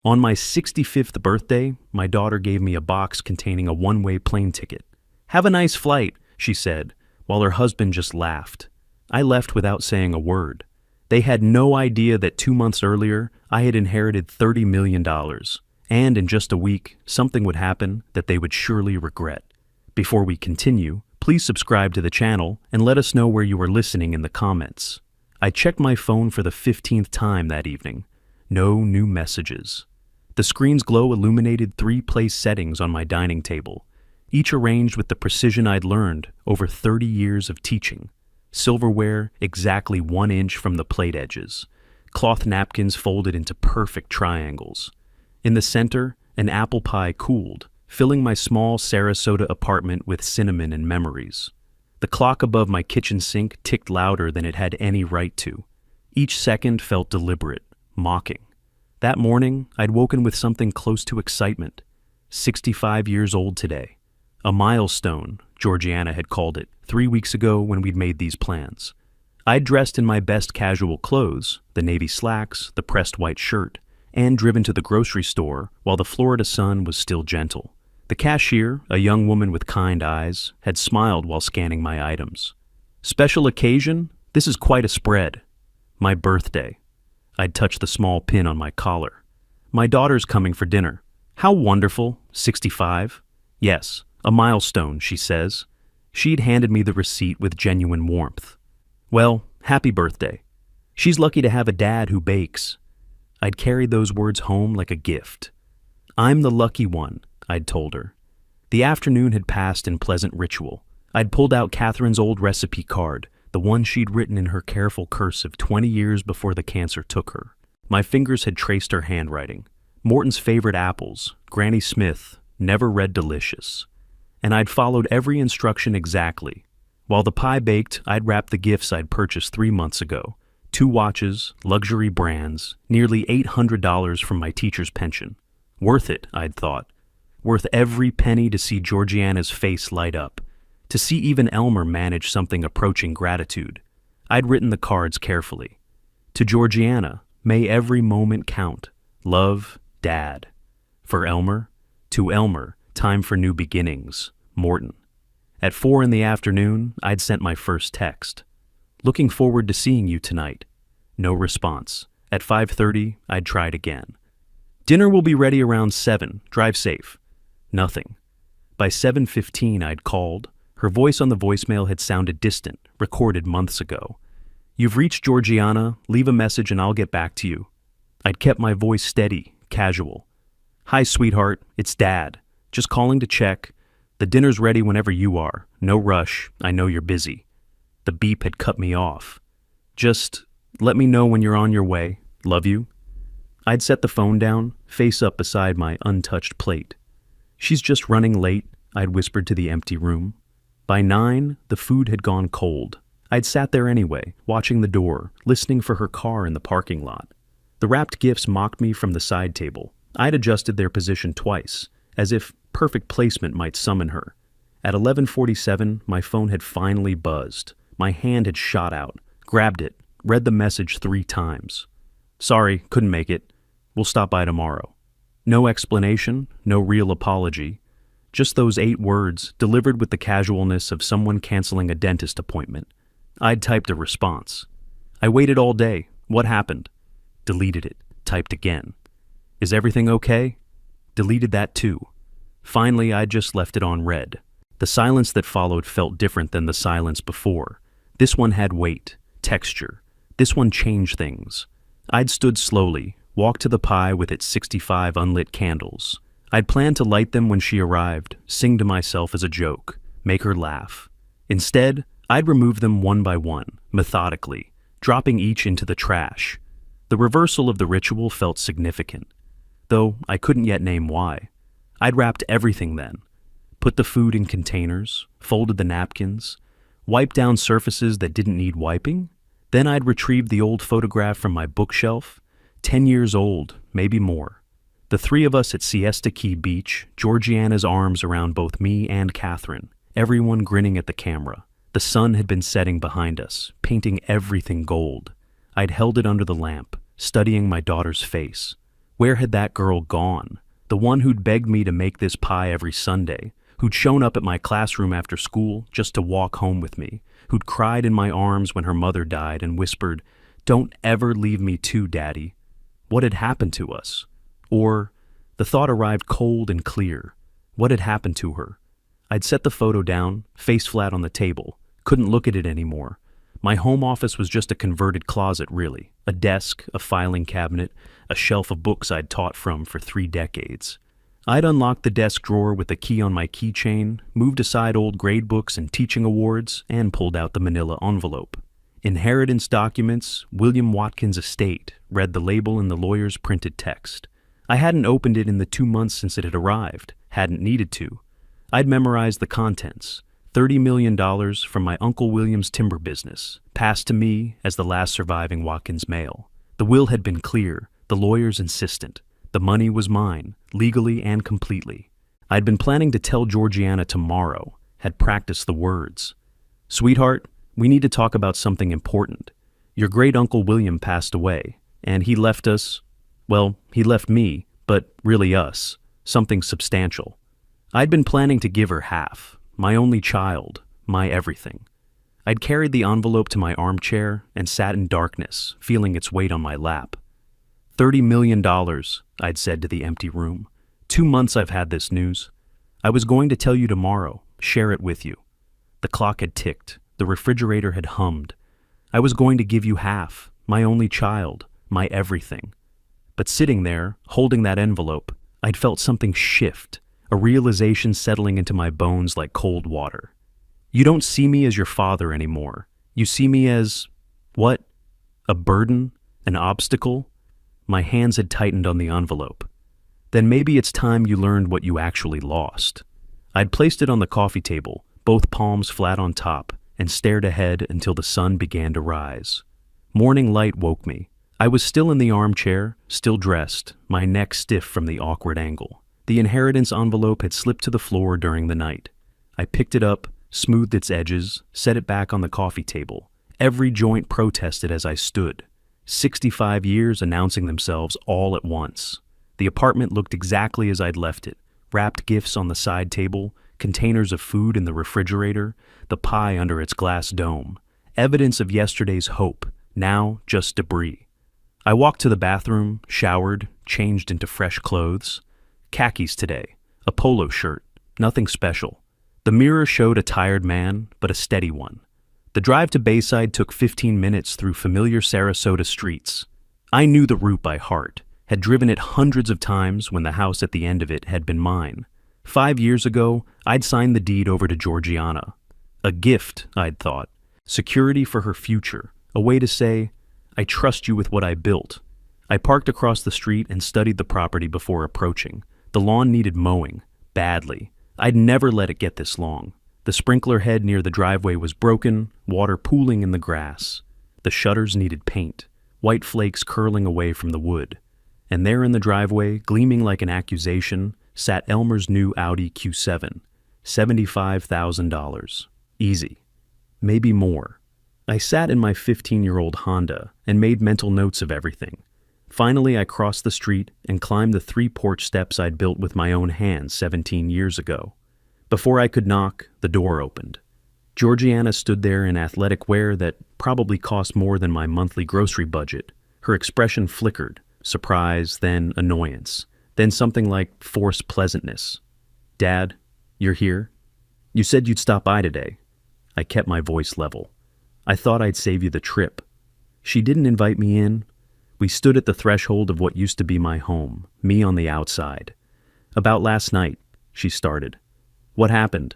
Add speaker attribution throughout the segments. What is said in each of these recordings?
Speaker 1: On my 65th birthday, my daughter gave me a box containing a one-way plane ticket. "Have a nice flight," she said, while her husband just laughed. I left without saying a word. They had no idea that 2 months earlier, I had inherited $30 million, and in just a week, something would happen that they would surely regret. Before we continue, please subscribe to the channel and let us know where you are listening in the comments. I checked my phone for the 15th time that evening. No new messages. The screen's glow illuminated 3 place settings on my dining table, each arranged with the precision I'd learned over 30 years of teaching. Silverware exactly 1 inch from the plate edges. Cloth napkins folded into perfect triangles. In the center, an apple pie cooled, filling my small Sarasota apartment with cinnamon and memories. The clock above my kitchen sink ticked louder than it had any right to. Each second felt deliberate, mocking. That morning, I'd woken with something close to excitement. 65 years old today. A milestone, Georgiana had called it, 3 weeks ago when we'd made these plans. I'd dressed in my best casual clothes, the navy slacks, the pressed white shirt, and driven to the grocery store while the Florida sun was still gentle. The cashier, a young woman with kind eyes, had smiled while scanning my items. "Special occasion? This is quite a spread." My birthday. I'd touched the small pin on my collar. "My daughter's coming for dinner." "How wonderful, 65. "Yes, a milestone," she says. She'd handed me the receipt with genuine warmth. "Well, happy birthday. She's lucky to have a dad who bakes." I'd carried those words home like a gift. "I'm the lucky one," I'd told her. The afternoon had passed in pleasant ritual. I'd pulled out Catherine's old recipe card, the one she'd written in her careful cursive 20 years before the cancer took her. My fingers had traced her handwriting. Morton's favorite apples, Granny Smith, never read delicious. And I'd followed every instruction exactly. While the pie baked, I'd wrapped the gifts I'd purchased 3 months ago. 2 watches, luxury brands, nearly $800 from my teacher's pension. Worth it, I'd thought. Worth every penny to see Georgiana's face light up. To see even Elmer manage something approaching gratitude. I'd written the cards carefully. To Georgiana, may every moment count. Love, Dad. For Elmer, to Elmer, time for new beginnings. Morton. At 4 in the afternoon, I'd sent my first text. "Looking forward to seeing you tonight." No response. At 5:30, I'd tried again. "Dinner will be ready around 7. Drive safe." Nothing. By 7:15, I'd called. Her voice on the voicemail had sounded distant, recorded months ago. "You've reached Georgiana. Leave a message and I'll get back to you." I'd kept my voice steady, casual. "Hi, sweetheart. It's Dad. Just calling to check. The dinner's ready whenever you are. No rush. I know you're busy." The beep had cut me off. "Just let me know when you're on your way. Love you." I'd set the phone down, face up beside my untouched plate. "She's just running late," I'd whispered to the empty room. By 9, the food had gone cold. I'd sat there anyway, watching the door, listening for her car in the parking lot. The wrapped gifts mocked me from the side table. I'd adjusted their position twice, as if perfect placement might summon her. At 11:47, my phone had finally buzzed. My hand had shot out, grabbed it, read the message 3 times. "Sorry, couldn't make it. We'll stop by tomorrow." No explanation, no real apology. Just those 8 words, delivered with the casualness of someone canceling a dentist appointment. I'd typed a response. "I waited all day. What happened?" Deleted it, typed again. "Is everything okay?" Deleted that too. Finally, I just left it on read. The silence that followed felt different than the silence before. This one had weight, texture. This one changed things. I'd stood slowly, walked to the pie with its 65 unlit candles. I'd planned to light them when she arrived, sing to myself as a joke, make her laugh. Instead, I'd remove them one by one, methodically, dropping each into the trash. The reversal of the ritual felt significant, though I couldn't yet name why. I'd wrapped everything then, put the food in containers, folded the napkins, wiped down surfaces that didn't need wiping. Then I'd retrieved the old photograph from my bookshelf, 10 years old, maybe more. The 3 of us at Siesta Key Beach, Georgiana's arms around both me and Catherine, everyone grinning at the camera. The sun had been setting behind us, painting everything gold. I'd held it under the lamp, studying my daughter's face. Where had that girl gone? The one who'd begged me to make this pie every Sunday, who'd shown up at my classroom after school just to walk home with me, who'd cried in my arms when her mother died and whispered, "Don't ever leave me too, Daddy." What had happened to us? Or, the thought arrived cold and clear. What had happened to her? I'd set the photo down, face flat on the table, couldn't look at it anymore. My home office was just a converted closet, really. A desk, a filing cabinet, a shelf of books I'd taught from for 3 decades. I'd unlocked the desk drawer with a key on my keychain, moved aside old grade books and teaching awards, and pulled out the manila envelope. Inheritance documents, William Watkins Estate, read the label in the lawyer's printed text. I hadn't opened it in the 2 months since it had arrived, hadn't needed to. I'd memorized the contents. $30 million from my Uncle William's timber business, passed to me as the last surviving Watkins male. The will had been clear, the lawyers insistent. The money was mine, legally and completely. I'd been planning to tell Georgiana tomorrow, had practiced the words. "Sweetheart, we need to talk about something important. Your great-uncle William passed away, and he left us, well, he left me, but really us, something substantial. I'd been planning to give her half. My only child, my everything. I'd carried the envelope to my armchair and sat in darkness, feeling its weight on my lap. $30 million, I'd said to the empty room. 2 months I've had this news. I was going to tell you tomorrow, share it with you. The clock had ticked, the refrigerator had hummed. I was going to give you half, my only child, my everything. But sitting there, holding that envelope, I'd felt something shift, a realization settling into my bones like cold water. You don't see me as your father anymore. You see me as, what? A burden? An obstacle? My hands had tightened on the envelope. Then maybe it's time you learned what you actually lost. I'd placed it on the coffee table, both palms flat on top, and stared ahead until the sun began to rise. Morning light woke me. I was still in the armchair, still dressed, my neck stiff from the awkward angle. The inheritance envelope had slipped to the floor during the night. I picked it up, smoothed its edges, set it back on the coffee table. Every joint protested as I stood. 65 years announcing themselves all at once. The apartment looked exactly as I'd left it. Wrapped gifts on the side table, containers of food in the refrigerator, the pie under its glass dome. Evidence of yesterday's hope, now just debris. I walked to the bathroom, showered, changed into fresh clothes. Khakis today, a polo shirt, nothing special. The mirror showed a tired man, but a steady one. The drive to Bayside took 15 minutes through familiar Sarasota streets. I knew the route by heart, had driven it hundreds of times when the house at the end of it had been mine. 5 years ago, I'd signed the deed over to Georgiana. A gift, I'd thought. Security for her future. A way to say, I trust you with what I built. I parked across the street and studied the property before approaching. The lawn needed mowing, badly. I'd never let it get this long. The sprinkler head near the driveway was broken, water pooling in the grass. The shutters needed paint, white flakes curling away from the wood. And there in the driveway, gleaming like an accusation, sat Elmer's new Audi Q7. $75,000. Easy. Maybe more. I sat in my 15-year-old Honda and made mental notes of everything. Finally, I crossed the street and climbed the 3 porch steps I'd built with my own hands 17 years ago. Before I could knock, the door opened. Georgiana stood there in athletic wear that probably cost more than my monthly grocery budget. Her expression flickered, surprise, then annoyance, then something like forced pleasantness. "Dad, you're here? You said you'd stop by today." I kept my voice level. "I thought I'd save you the trip." She didn't invite me in. We stood at the threshold of what used to be my home, me on the outside. "About last night," she started. "What happened?"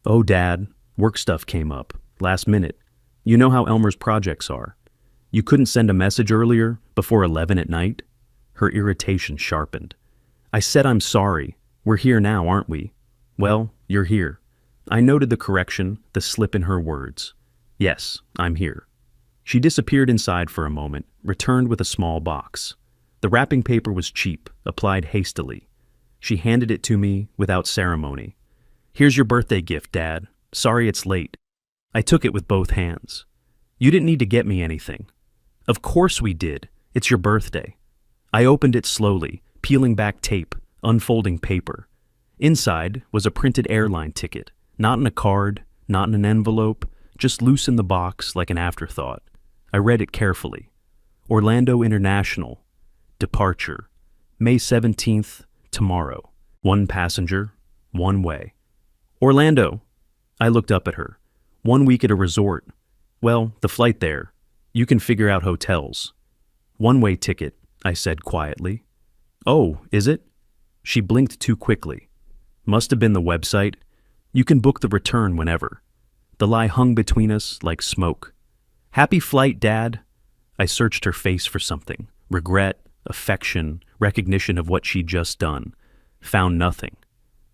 Speaker 1: "Oh, Dad, work stuff came up, last minute. You know how Elmer's projects are. You couldn't send a message earlier, before 11 at night?" Her irritation sharpened. "I said I'm sorry. We're here now, aren't we?" "Well, you're here." I noted the correction, the slip in her words. "Yes, I'm here." She disappeared inside for a moment, returned with a small box. The wrapping paper was cheap, applied hastily. She handed it to me without ceremony. "Here's your birthday gift, Dad. Sorry it's late." I took it with both hands. "You didn't need to get me anything." "Of course we did. It's your birthday." I opened it slowly, peeling back tape, unfolding paper. Inside was a printed airline ticket, not in a card, not in an envelope, just loose in the box like an afterthought. I read it carefully. Orlando International. Departure. May 17th, tomorrow. 1 passenger, 1 way. Orlando. I looked up at her. 1 week at a resort. Well, the flight there. You can figure out hotels. 1-way ticket, I said quietly. Oh, is it? She blinked too quickly. Must have been the website. You can book the return whenever. The lie hung between us like smoke. Happy flight, Dad. I searched her face for something. Regret, affection, recognition of what she'd just done. Found nothing.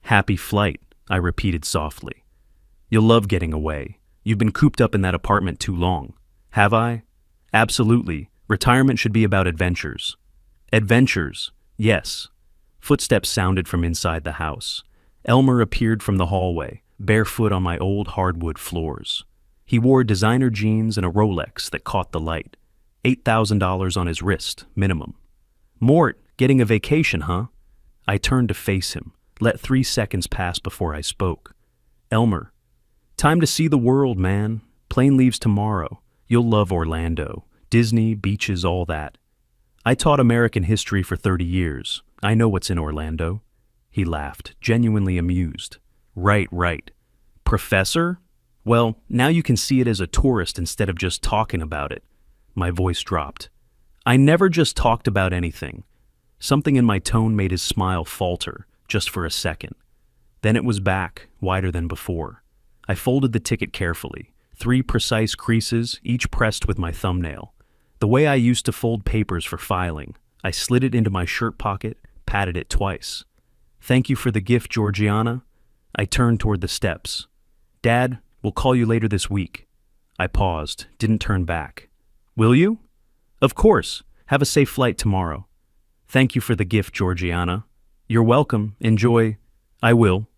Speaker 1: Happy flight, I repeated softly. You'll love getting away. You've been cooped up in that apartment too long. Have I? Absolutely. Retirement should be about adventures. Adventures, yes. Footsteps sounded from inside the house. Elmer appeared from the hallway, barefoot on my old hardwood floors. He wore designer jeans and a Rolex that caught the light. $8,000 on his wrist, minimum. Mort, getting a vacation, huh? I turned to face him, let 3 seconds pass before I spoke. Elmer, time to see the world, man. Plane leaves tomorrow. You'll love Orlando. Disney, beaches, all that. I taught American history for 30 years. I know what's in Orlando. He laughed, genuinely amused. Right. Professor? Well, now you can see it as a tourist instead of just talking about it. My voice dropped. I never just talked about anything. Something in my tone made his smile falter, just for a second. Then it was back, wider than before. I folded the ticket carefully, 3 precise creases, each pressed with my thumbnail. The way I used to fold papers for filing. I slid it into my shirt pocket, patted it twice. Thank you for the gift, Georgiana. I turned toward the steps. Dad, we'll call you later this week. I paused, didn't turn back. Will you? Of course. Have a safe flight tomorrow. Thank you for the gift, Georgiana. You're welcome. Enjoy. I will.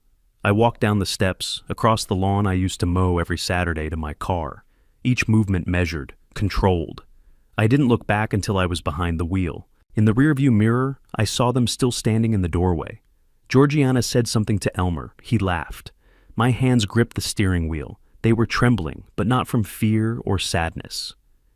Speaker 1: I walked down the steps, across the lawn I used to mow every Saturday to my car, each movement measured, controlled. I didn't look back until I was behind the wheel. In the rearview mirror, I saw them still standing in the doorway. Georgiana said something to Elmer. He laughed. My hands gripped the steering wheel. They were trembling, but not from fear or sadness.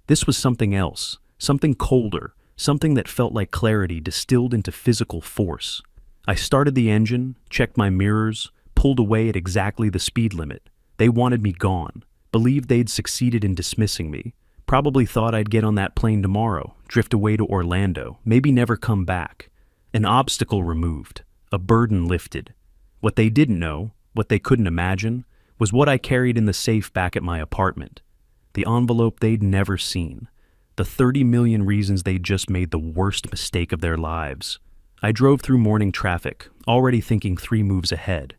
Speaker 1: This was something else, something colder, something that felt like clarity distilled into physical force. I started the engine, checked my mirrors, pulled away at exactly the speed limit. They wanted me gone, believed they'd succeeded in dismissing me, probably thought I'd get on that plane tomorrow, drift away to Orlando, maybe never come back. An obstacle removed, a burden lifted. What they didn't know, what they couldn't imagine, was what I carried in the safe back at my apartment. The envelope they'd never seen. The 30 million reasons they'd just made the worst mistake of their lives. I drove through morning traffic, already thinking 3 moves ahead.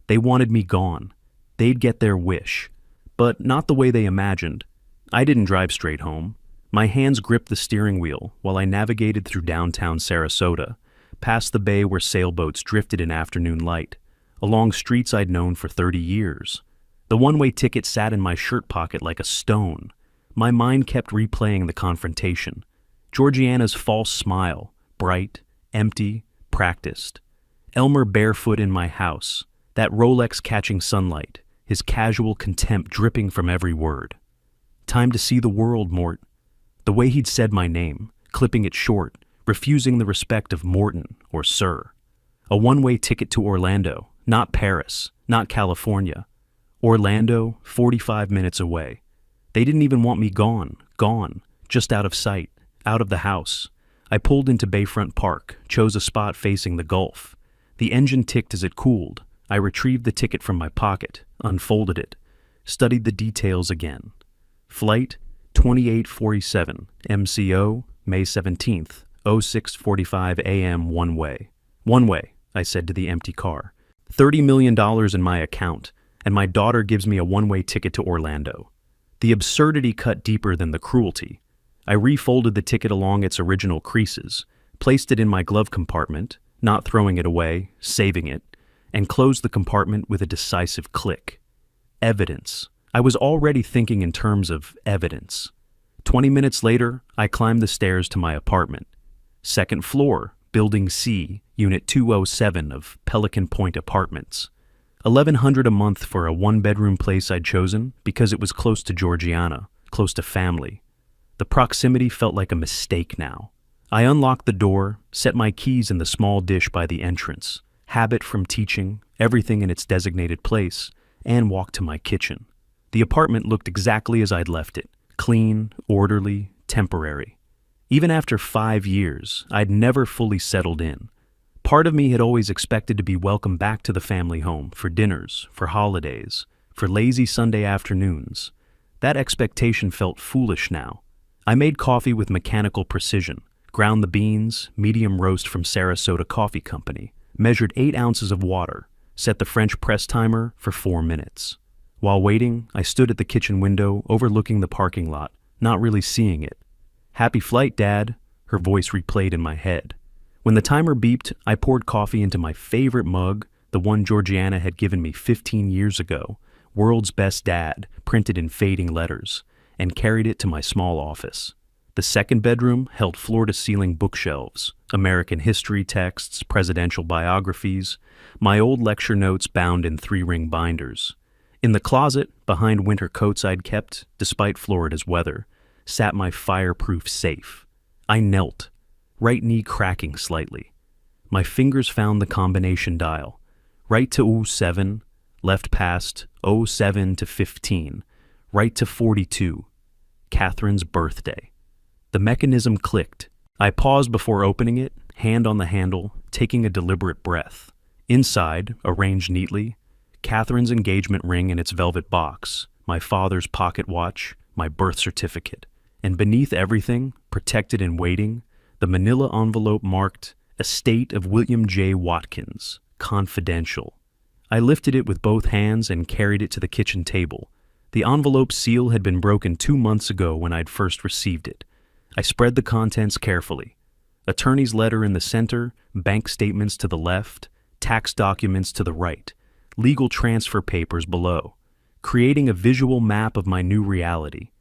Speaker 1: They wanted me gone. They'd get their wish. But not the way they imagined. I didn't drive straight home. My hands gripped the steering wheel while I navigated through downtown Sarasota, past the bay where sailboats drifted in afternoon light, along streets I'd known for 30 years. The one-way ticket sat in my shirt pocket like a stone. My mind kept replaying the confrontation. Georgiana's false smile, bright, empty, practiced. Elmer barefoot in my house, that Rolex catching sunlight, his casual contempt dripping from every word. Time to see the world, Mort. The way he'd said my name, clipping it short, refusing the respect of Morton or Sir. A one-way ticket to Orlando, not Paris, not California. Orlando, 45 minutes away. They didn't even want me gone, just out of sight, out of the house. I pulled into Bayfront Park, chose a spot facing the Gulf. The engine ticked as it cooled. I retrieved the ticket from my pocket, unfolded it, studied the details again. Flight 2847, MCO, May 17th, 06:45 a.m. one way. One way, I said to the empty car. $30 million in my account, and my daughter gives me a one-way ticket to Orlando. The absurdity cut deeper than the cruelty. I refolded the ticket along its original creases, placed it in my glove compartment, not throwing it away, saving it, and closed the compartment with a decisive click. Evidence. I was already thinking in terms of evidence. 20 minutes later, I climbed the stairs to my apartment. Second floor, Building C, Unit 207 of Pelican Point Apartments. $1,100 a month for a one-bedroom place I'd chosen because it was close to Georgiana, close to family. The proximity felt like a mistake now. I unlocked the door, set my keys in the small dish by the entrance, habit from teaching, everything in its designated place, and walked to my kitchen. The apartment looked exactly as I'd left it, clean, orderly, temporary. Even after 5 years, I'd never fully settled in. Part of me had always expected to be welcomed back to the family home for dinners, for holidays, for lazy Sunday afternoons. That expectation felt foolish now. I made coffee with mechanical precision, ground the beans, medium roast from Sarasota Coffee Company, measured 8 ounces of water, set the French press timer for 4 minutes. While waiting, I stood at the kitchen window overlooking the parking lot, not really seeing it. "Happy flight, Dad," her voice replayed in my head. When the timer beeped, I poured coffee into my favorite mug, the one Georgiana had given me 15 years ago, "World's Best Dad," printed in fading letters, and carried it to my small office. The second bedroom held floor-to-ceiling bookshelves, American history texts, presidential biographies, my old lecture notes bound in 3-ring binders. In the closet, behind winter coats I'd kept, despite Florida's weather, sat my fireproof safe. I knelt, right knee cracking slightly. My fingers found the combination dial. Right to 07, left past 07 to 15, right to 42. Catherine's birthday. The mechanism clicked. I paused before opening it, hand on the handle, taking a deliberate breath. Inside, arranged neatly, Catherine's engagement ring in its velvet box, my father's pocket watch, my birth certificate. And beneath everything, protected and waiting, the manila envelope marked "Estate of William J. Watkins, Confidential." I lifted it with both hands and carried it to the kitchen table. The envelope seal had been broken 2 months ago when I'd first received it. I spread the contents carefully. Attorney's letter in the center, bank statements to the left, tax documents to the right, legal transfer papers below, creating a visual map of my new reality.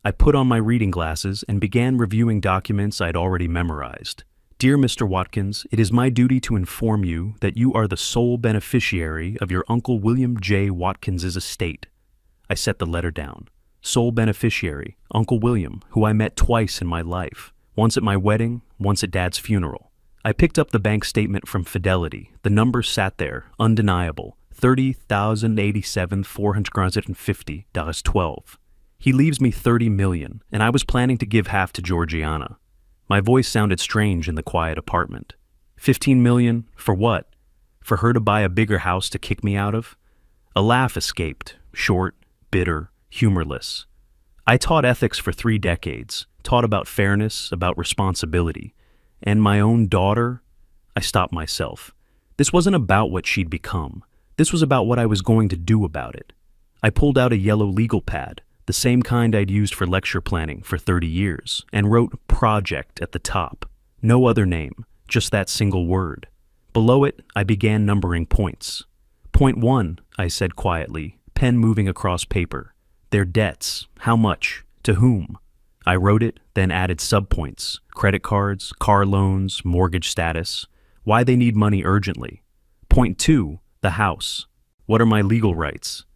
Speaker 1: I put on my reading glasses and began reviewing documents I'd already memorized. "Dear Mr. Watkins, it is my duty to inform you that you are the sole beneficiary of your Uncle William J. Watkins's estate." I set the letter down. Sole beneficiary, Uncle William, who I met twice in my life, once at my wedding, once at Dad's funeral. I picked up the bank statement from Fidelity. The number sat there, undeniable, $30,087,450.12. He leaves me $30 million, and I was planning to give half to Georgiana. My voice sounded strange in the quiet apartment. $15 million, for what? For her to buy a bigger house to kick me out of? A laugh escaped, short, bitter, humorless. I taught ethics for 3 decades, taught about fairness, about responsibility. And my own daughter? I stopped myself. This wasn't about what she'd become. This was about what I was going to do about it. I pulled out a yellow legal pad, the same kind I'd used for lecture planning for 30 years, and wrote "Project" at the top. No other name, just that single word. Below it, I began numbering points. "Point 1, I said quietly, pen moving across paper. "Their debts. How much? To whom?" I wrote it, then added subpoints: credit cards, car loans, mortgage status, why they need money urgently. Point 2, the house. What are my legal rights?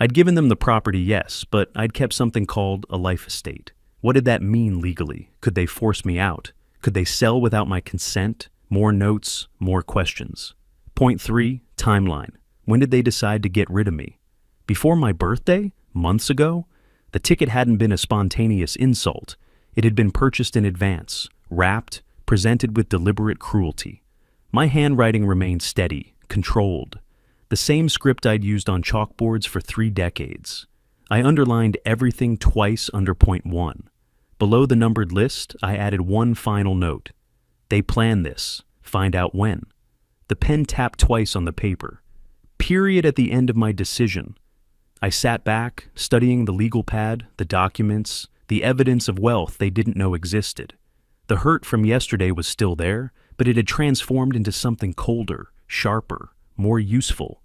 Speaker 1: I'd given them the property, yes, but I'd kept something called a life estate. What did that mean legally? Could they force me out? Could they sell without my consent? More notes, more questions. Point 3, timeline. When did they decide to get rid of me? Before my birthday? Months ago? The ticket hadn't been a spontaneous insult. It had been purchased in advance, wrapped, presented with deliberate cruelty. My handwriting remained steady, controlled. The same script I'd used on chalkboards for 3 decades. I underlined everything twice under point 1. Below the numbered list, I added one final note. They planned this. Find out when. The pen tapped twice on the paper. Period at the end of my decision. I sat back, studying the legal pad, the documents, the evidence of wealth they didn't know existed. The hurt from yesterday was still there, but it had transformed into something colder, sharper, more useful.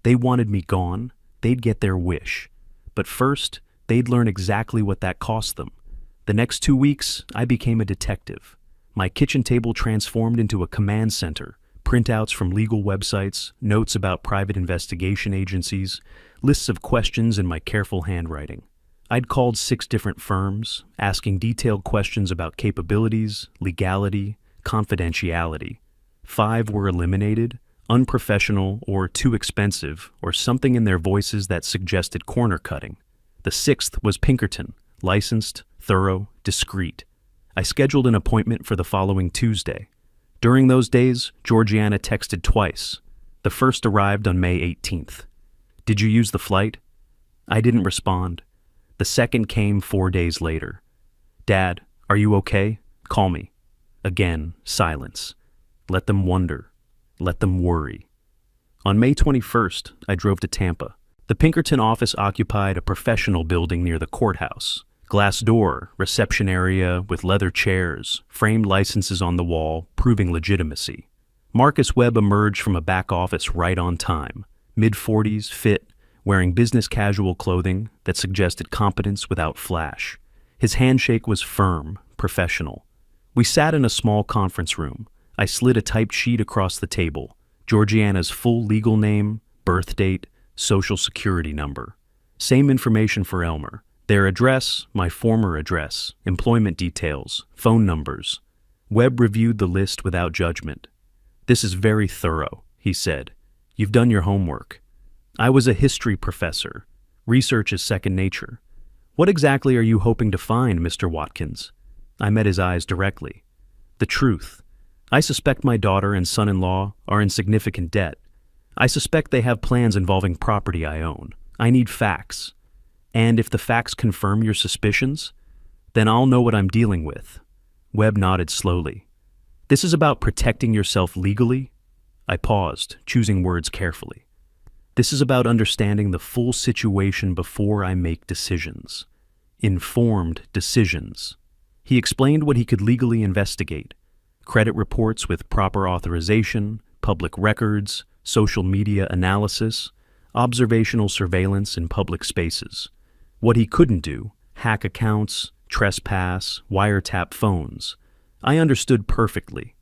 Speaker 1: They wanted me gone. They'd get their wish. But first, they'd learn exactly what that cost them. The next 2 weeks, I became a detective. My kitchen table transformed into a command center, printouts from legal websites, notes about private investigation agencies, lists of questions in my careful handwriting. I'd called 6 different firms, asking detailed questions about capabilities, legality, confidentiality. 5 were eliminated, unprofessional or too expensive, or something in their voices that suggested corner cutting. The 6th was Pinkerton, licensed, thorough, discreet. I scheduled an appointment for the following Tuesday. During those days, Georgiana texted twice. The first arrived on May 18th. "Did you use the flight?" I didn't respond. The second came 4 days later. "Dad, are you okay? Call me." Again, silence. Let them wonder. Let them worry. On May 21st, I drove to Tampa. The Pinkerton office occupied a professional building near the courthouse. Glass door, reception area with leather chairs, framed licenses on the wall, proving legitimacy. Marcus Webb emerged from a back office right on time, mid-40s, fit, wearing business casual clothing that suggested competence without flash. His handshake was firm, professional. We sat in a small conference room. I slid a typed sheet across the table, Georgiana's full legal name, birth date, social security number. Same information for Elmer. Their address, my former address, employment details, phone numbers. Webb reviewed the list without judgment. "This is very thorough," he said. "You've done your homework." I was a history professor. Research is second nature. "What exactly are you hoping to find, Mr. Watkins?" I met his eyes directly. "The truth. I suspect my daughter and son-in-law are in significant debt. I suspect they have plans involving property I own. I need facts. And if the facts confirm your suspicions, then I'll know what I'm dealing with." Webb nodded slowly. "This is about protecting yourself legally?" I paused, choosing words carefully. "This is about understanding the full situation before I make decisions. Informed decisions." He explained what he could legally investigate: credit reports with proper authorization, public records, social media analysis, observational surveillance in public spaces. What he couldn't do: hack accounts, trespass, wiretap phones. I understood perfectly.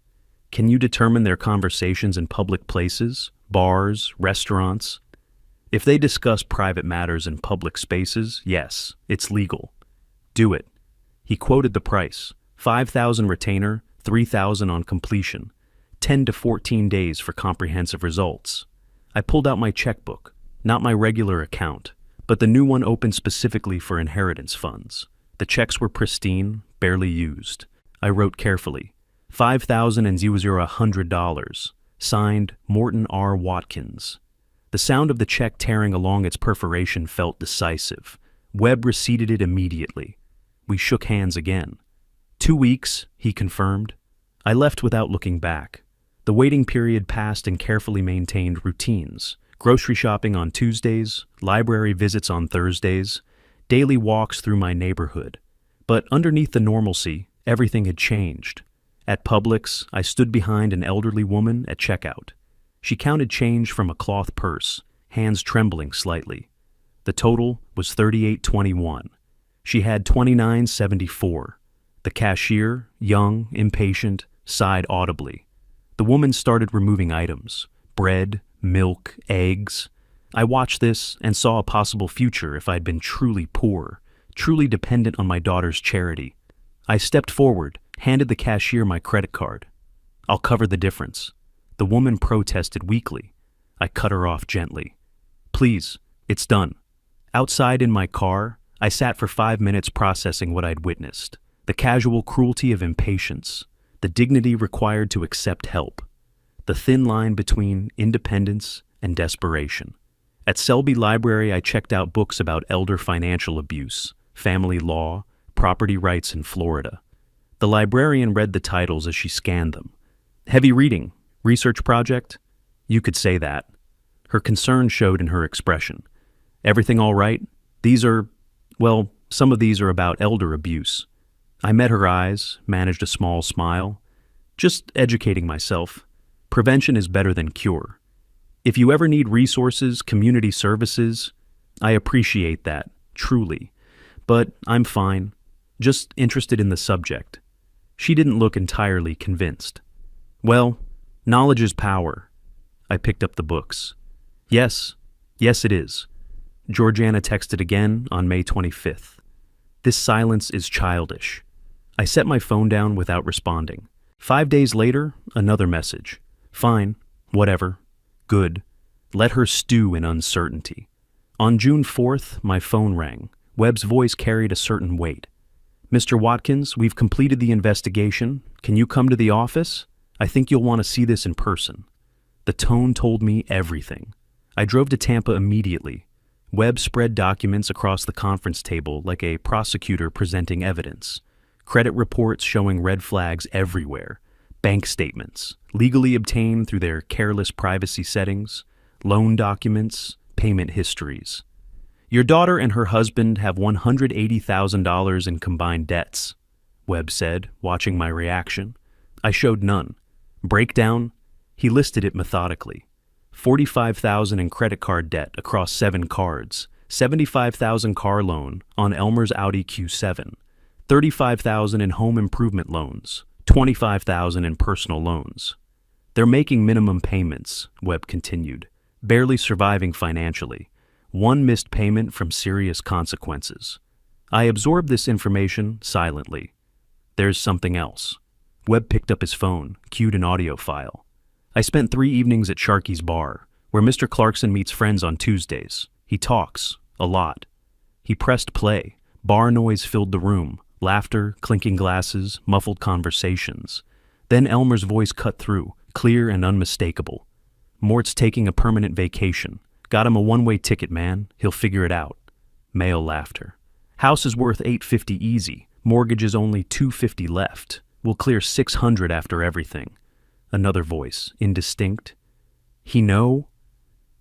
Speaker 1: Can you determine their conversations in public places, bars, restaurants? If they discuss private matters in public spaces, yes, it's legal. Do it. He quoted the price: $5,000 retainer, $3,000 on completion, 10 to 14 days for comprehensive results. I pulled out my checkbook, not my regular account, but the new one opened specifically for inheritance funds. The checks were pristine, barely used. I wrote carefully: $5,000, signed Morton R. Watkins. The sound of the check tearing along its perforation felt decisive. Webb receipted it immediately. We shook hands again. 2 weeks, he confirmed. I left without looking back. The waiting period passed in carefully maintained routines: grocery shopping on Tuesdays, library visits on Thursdays, daily walks through my neighborhood. But underneath the normalcy, everything had changed. At Publix, I stood behind an elderly woman at checkout. She counted change from a cloth purse, hands trembling slightly. The total was $38.21. She had $29.74. The cashier, young, impatient, sighed audibly. The woman started removing items: bread, milk, eggs. I watched this and saw a possible future if I'd been truly poor, truly dependent on my daughter's charity. I stepped forward, handed the cashier my credit card. "I'll cover the difference." The woman protested weakly. I cut her off gently. "Please, it's done." Outside in my car, I sat for 5 minutes processing what I'd witnessed: the casual cruelty of impatience, the dignity required to accept help, the thin line between independence and desperation. At Selby Library, I checked out books about elder financial abuse, family law, property rights in Florida. The librarian read the titles as she scanned them. "Heavy reading. Research project?" You could say that. Her concern showed in her expression. "Everything all right? Some of these are about elder abuse." I met her eyes, managed a small smile. "Just educating myself. Prevention is better than cure. If you ever need resources, community services, I appreciate that, truly. But I'm fine. Just interested in the subject." She didn't look entirely convinced. Well, knowledge is power. I picked up the books. Yes, it is. Georgiana texted again on May 25th. This silence is childish. I set my phone down without responding. 5 days later, another message. Fine, whatever, good. Let her stew in uncertainty. On June 4th, my phone rang. Webb's voice carried a certain weight. Mr. Watkins, we've completed the investigation. Can you come to the office? I think you'll want to see this in person. The tone told me everything. I drove to Tampa immediately. Webb spread documents across the conference table like a prosecutor presenting evidence. Credit reports showing red flags everywhere. Bank statements, legally obtained through their careless privacy settings. Loan documents, payment histories. Your daughter and her husband have $180,000 in combined debts, Webb said, watching my reaction. I showed none. Breakdown? He listed it methodically. $45,000 in credit card debt across 7 cards, $75,000 car loan on Elmer's Audi Q7, $35,000 in home improvement loans, $25,000 in personal loans. They're making minimum payments, Webb continued, barely surviving financially. 1 missed payment from serious consequences. I absorbed this information silently. There's something else. Webb picked up his phone, cued an audio file. I spent 3 evenings at Sharky's bar, where Mr. Clarkson meets friends on Tuesdays. He talks, a lot. He pressed play. Bar noise filled the room. Laughter, clinking glasses, muffled conversations. Then Elmer's voice cut through, clear and unmistakable. Mort's taking a permanent vacation. Got him a one-way ticket, man. He'll figure it out. Male laughter. House is worth $850 easy. Mortgage is only $250 left. We'll clear $600 after everything. Another voice, indistinct. He know?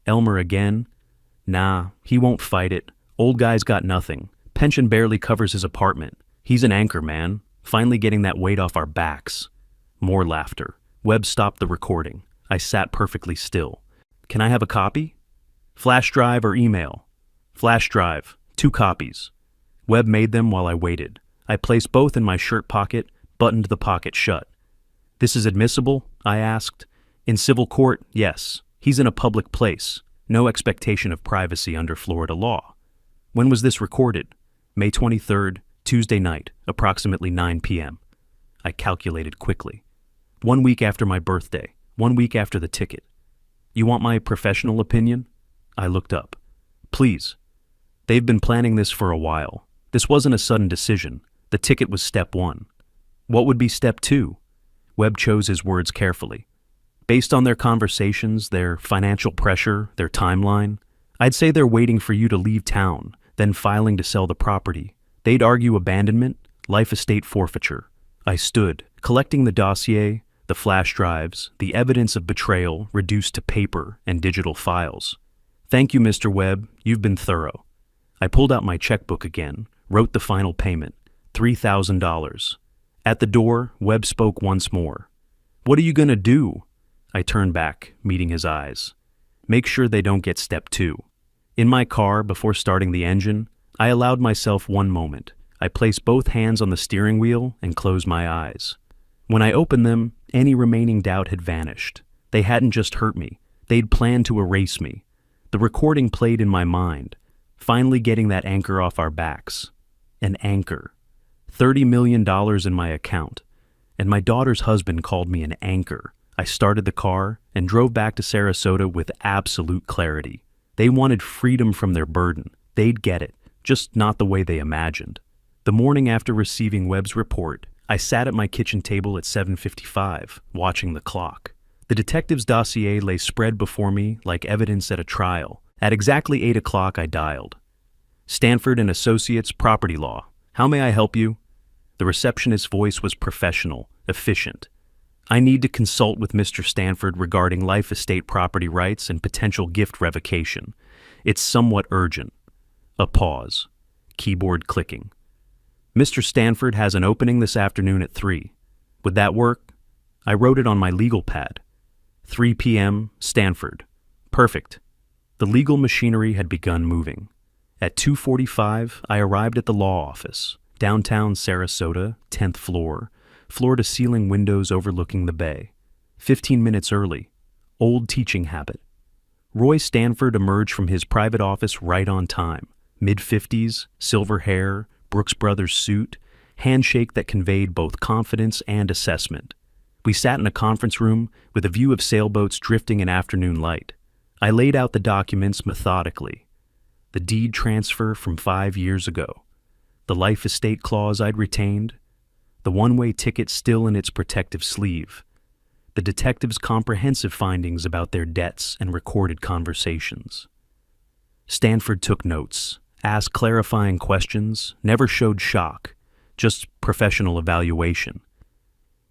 Speaker 1: Elmer again. Nah, he won't fight it. Old guy's got nothing. Pension barely covers his apartment. He's an anchor, man. Finally getting that weight off our backs. More laughter. Webb stopped the recording. I sat perfectly still. Can I have a copy? Flash drive or email? Flash drive. 2 copies. Webb made them while I waited. I placed both in my shirt pocket, buttoned the pocket shut. This is admissible? I asked. In civil court, yes. He's in a public place. No expectation of privacy under Florida law. When was this recorded? May 23rd, Tuesday night, approximately 9 p.m. I calculated quickly. 1 week after my birthday. 1 week after the ticket. You want my professional opinion? I looked up. Please. They've been planning this for a while. This wasn't a sudden decision. The ticket was step 1. What would be step 2? Webb chose his words carefully. Based on their conversations, their financial pressure, their timeline, I'd say they're waiting for you to leave town, then filing to sell the property. They'd argue abandonment, life estate forfeiture. I stood, collecting the dossier, the flash drives, the evidence of betrayal reduced to paper and digital files. Thank you, Mr. Webb. You've been thorough. I pulled out my checkbook again, wrote the final payment, $3,000. At the door, Webb spoke once more. What are you going to do? I turned back, meeting his eyes. Make sure they don't get step 2. In my car, before starting the engine, I allowed myself 1 moment. I placed both hands on the steering wheel and closed my eyes. When I opened them, any remaining doubt had vanished. They hadn't just hurt me. They'd planned to erase me. The recording played in my mind, finally getting that anchor off our backs. An anchor. $30 million in my account. And my daughter's husband called me an anchor. I started the car and drove back to Sarasota with absolute clarity. They wanted freedom from their burden. They'd get it, just not the way they imagined. The morning after receiving Webb's report, I sat at my kitchen table at 7:55, watching the clock. The detective's dossier lay spread before me like evidence at a trial. At exactly 8 o'clock, I dialed. Stanford and Associates, Property Law. How may I help you? The receptionist's voice was professional, efficient. I need to consult with Mr. Stanford regarding life estate property rights and potential gift revocation. It's somewhat urgent. A pause. Keyboard clicking. Mr. Stanford has an opening this afternoon at 3. Would that work? I wrote it on my legal pad. 3 p.m., Stanford. Perfect. The legal machinery had begun moving. At 2:45, I arrived at the law office, downtown Sarasota, 10th floor, floor-to-ceiling windows overlooking the bay. 15 minutes early. Old teaching habit. Roy Stanford emerged from his private office right on time. Mid-50s, silver hair, Brooks Brothers suit, handshake that conveyed both confidence and assessment. We sat in a conference room with a view of sailboats drifting in afternoon light. I laid out the documents methodically. The deed transfer from 5 years ago. The life estate clause I'd retained. The one-way ticket still in its protective sleeve. The detective's comprehensive findings about their debts and recorded conversations. Stanford took notes, asked clarifying questions, never showed shock, just professional evaluation.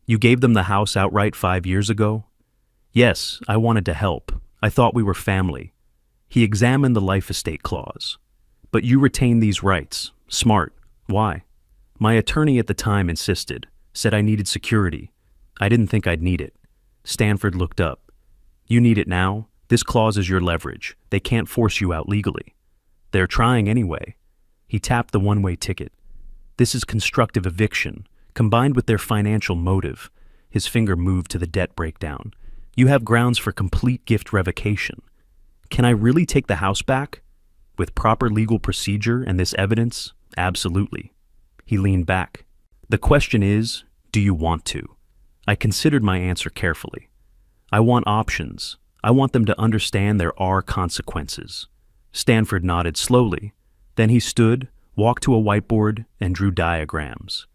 Speaker 1: You gave them the house outright 5 years ago? Yes, I wanted to help. I thought we were family. He examined the life estate clause. But you retain these rights. Smart. Why? My attorney at the time insisted, said I needed security. I didn't think I'd need it. Stanford looked up. You need it now? This clause is your leverage. They can't force you out legally. They're trying anyway. He tapped the one-way ticket. This is constructive eviction, combined with their financial motive. His finger moved to the debt breakdown. You have grounds for complete gift revocation. Can I really take the house back? With proper legal procedure and this evidence? Absolutely. He leaned back. The question is, do you want to? I considered my answer carefully. I want options. I want them to understand there are consequences. Stanford nodded slowly. Then he stood, walked to a whiteboard, and drew diagrams.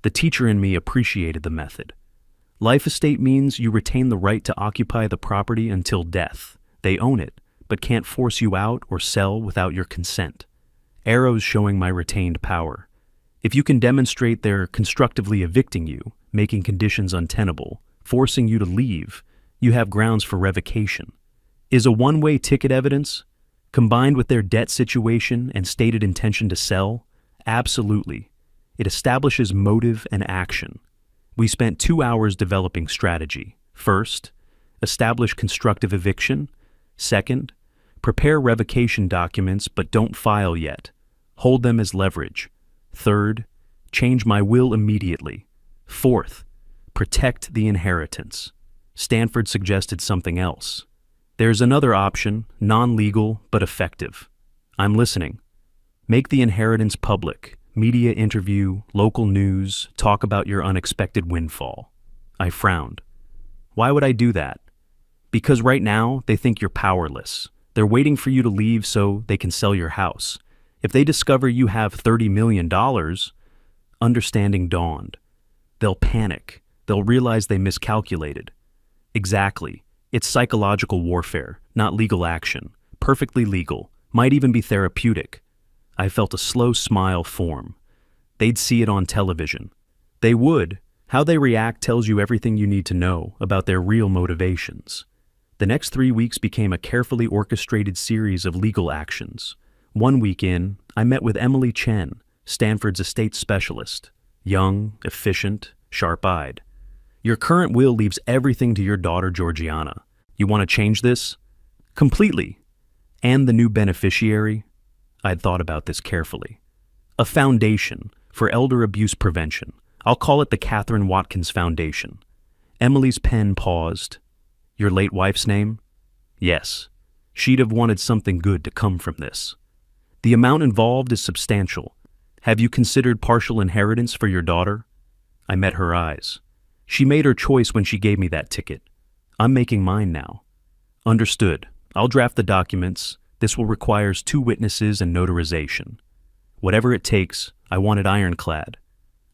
Speaker 1: The teacher in me appreciated the method. Life estate means you retain the right to occupy the property until death. They own it, but can't force you out or sell without your consent. Arrows showing my retained power. If you can demonstrate they're constructively evicting you, making conditions untenable, forcing you to leave, you have grounds for revocation. Is a one-way ticket evidence, combined with their debt situation and stated intention to sell? Absolutely. It establishes motive and action. We spent 2 hours developing strategy. First, establish constructive eviction. Second, prepare revocation documents but don't file yet. Hold them as leverage. Third, change my will immediately. Fourth, protect the inheritance. Stanford suggested something else. There's another option, non-legal but effective. I'm listening. Make the inheritance public. Media interview, local news, talk about your unexpected windfall. I frowned. Why would I do that? Because right now, they think you're powerless. They're waiting for you to leave so they can sell your house. If they discover you have $30 million, understanding dawned. They'll panic. They'll realize they miscalculated. Exactly. It's psychological warfare, not legal action. Perfectly legal. Might even be therapeutic. I felt a slow smile form. They'd see it on television. They would. How they react tells you everything you need to know about their real motivations. The next 3 weeks became a carefully orchestrated series of legal actions. 1 week in, I met with Emily Chen, Stanford's estate specialist. Young, efficient, sharp-eyed. Your current will leaves everything to your daughter Georgiana. You want to change this? Completely. And the new beneficiary? I'd thought about this carefully. A foundation for elder abuse prevention. I'll call it the Catherine Watkins Foundation. Emily's pen paused. Your late wife's name? Yes. She'd have wanted something good to come from this. The amount involved is substantial. Have you considered partial inheritance for your daughter? I met her eyes. She made her choice when she gave me that ticket. I'm making mine now. Understood. I'll draft the documents. This will require 2 witnesses and notarization. Whatever it takes, I want it ironclad.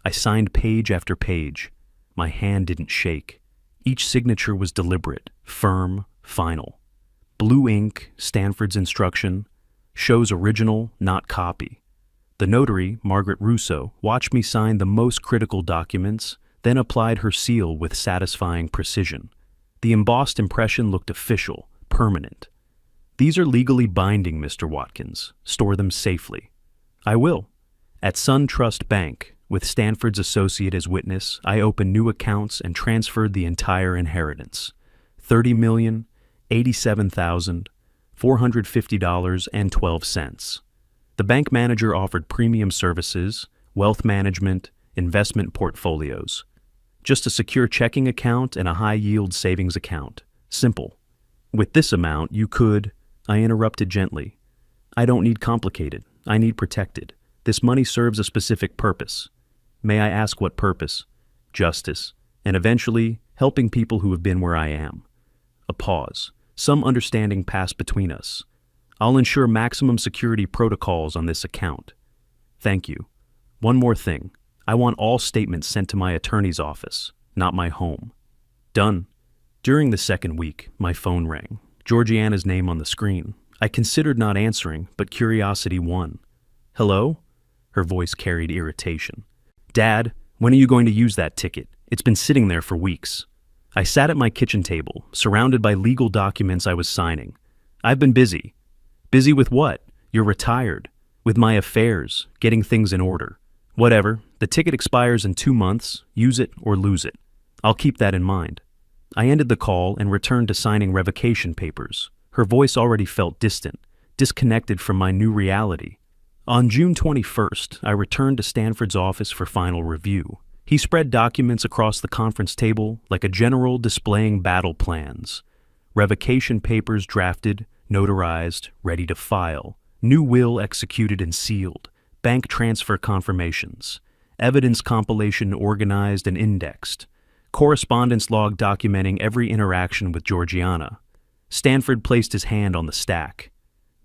Speaker 1: I signed page after page. My hand didn't shake. Each signature was deliberate, firm, final. Blue ink, Stanford's instruction, shows original, not copy. The notary, Margaret Russo, watched me sign the most critical documents, then applied her seal with satisfying precision. The embossed impression looked official, permanent. These are legally binding, Mr. Watkins. Store them safely. I will. At Sun Trust Bank, with Stanford's associate as witness, I opened new accounts and transferred the entire inheritance. $30,087,450.12. The bank manager offered premium services, wealth management, investment portfolios. Just a secure checking account and a high-yield savings account. Simple. With this amount, you could... I interrupted gently. I don't need complicated. I need protected. This money serves a specific purpose. May I ask what purpose? Justice. And eventually, helping people who have been where I am. A pause. Some understanding passed between us. I'll ensure maximum security protocols on this account. Thank you. One more thing. I want all statements sent to my attorney's office, not my home. Done. During the second week, my phone rang. Georgiana's name on the screen. I considered not answering, but curiosity won. Hello? Her voice carried irritation. Dad, when are you going to use that ticket? It's been sitting there for weeks. I sat at my kitchen table, surrounded by legal documents I was signing. I've been busy. Busy with what? You're retired. With my affairs, getting things in order. Whatever, the ticket expires in 2 months. Use it or lose it. I'll keep that in mind. I ended the call and returned to signing revocation papers. Her voice already felt distant, disconnected from my new reality. On June 21st, I returned to Stanford's office for final review. He spread documents across the conference table like a general displaying battle plans. Revocation papers drafted, notarized, ready to file. New will executed and sealed. Bank transfer confirmations. Evidence compilation organized and indexed. Correspondence log documenting every interaction with Georgiana. Stanford placed his hand on the stack.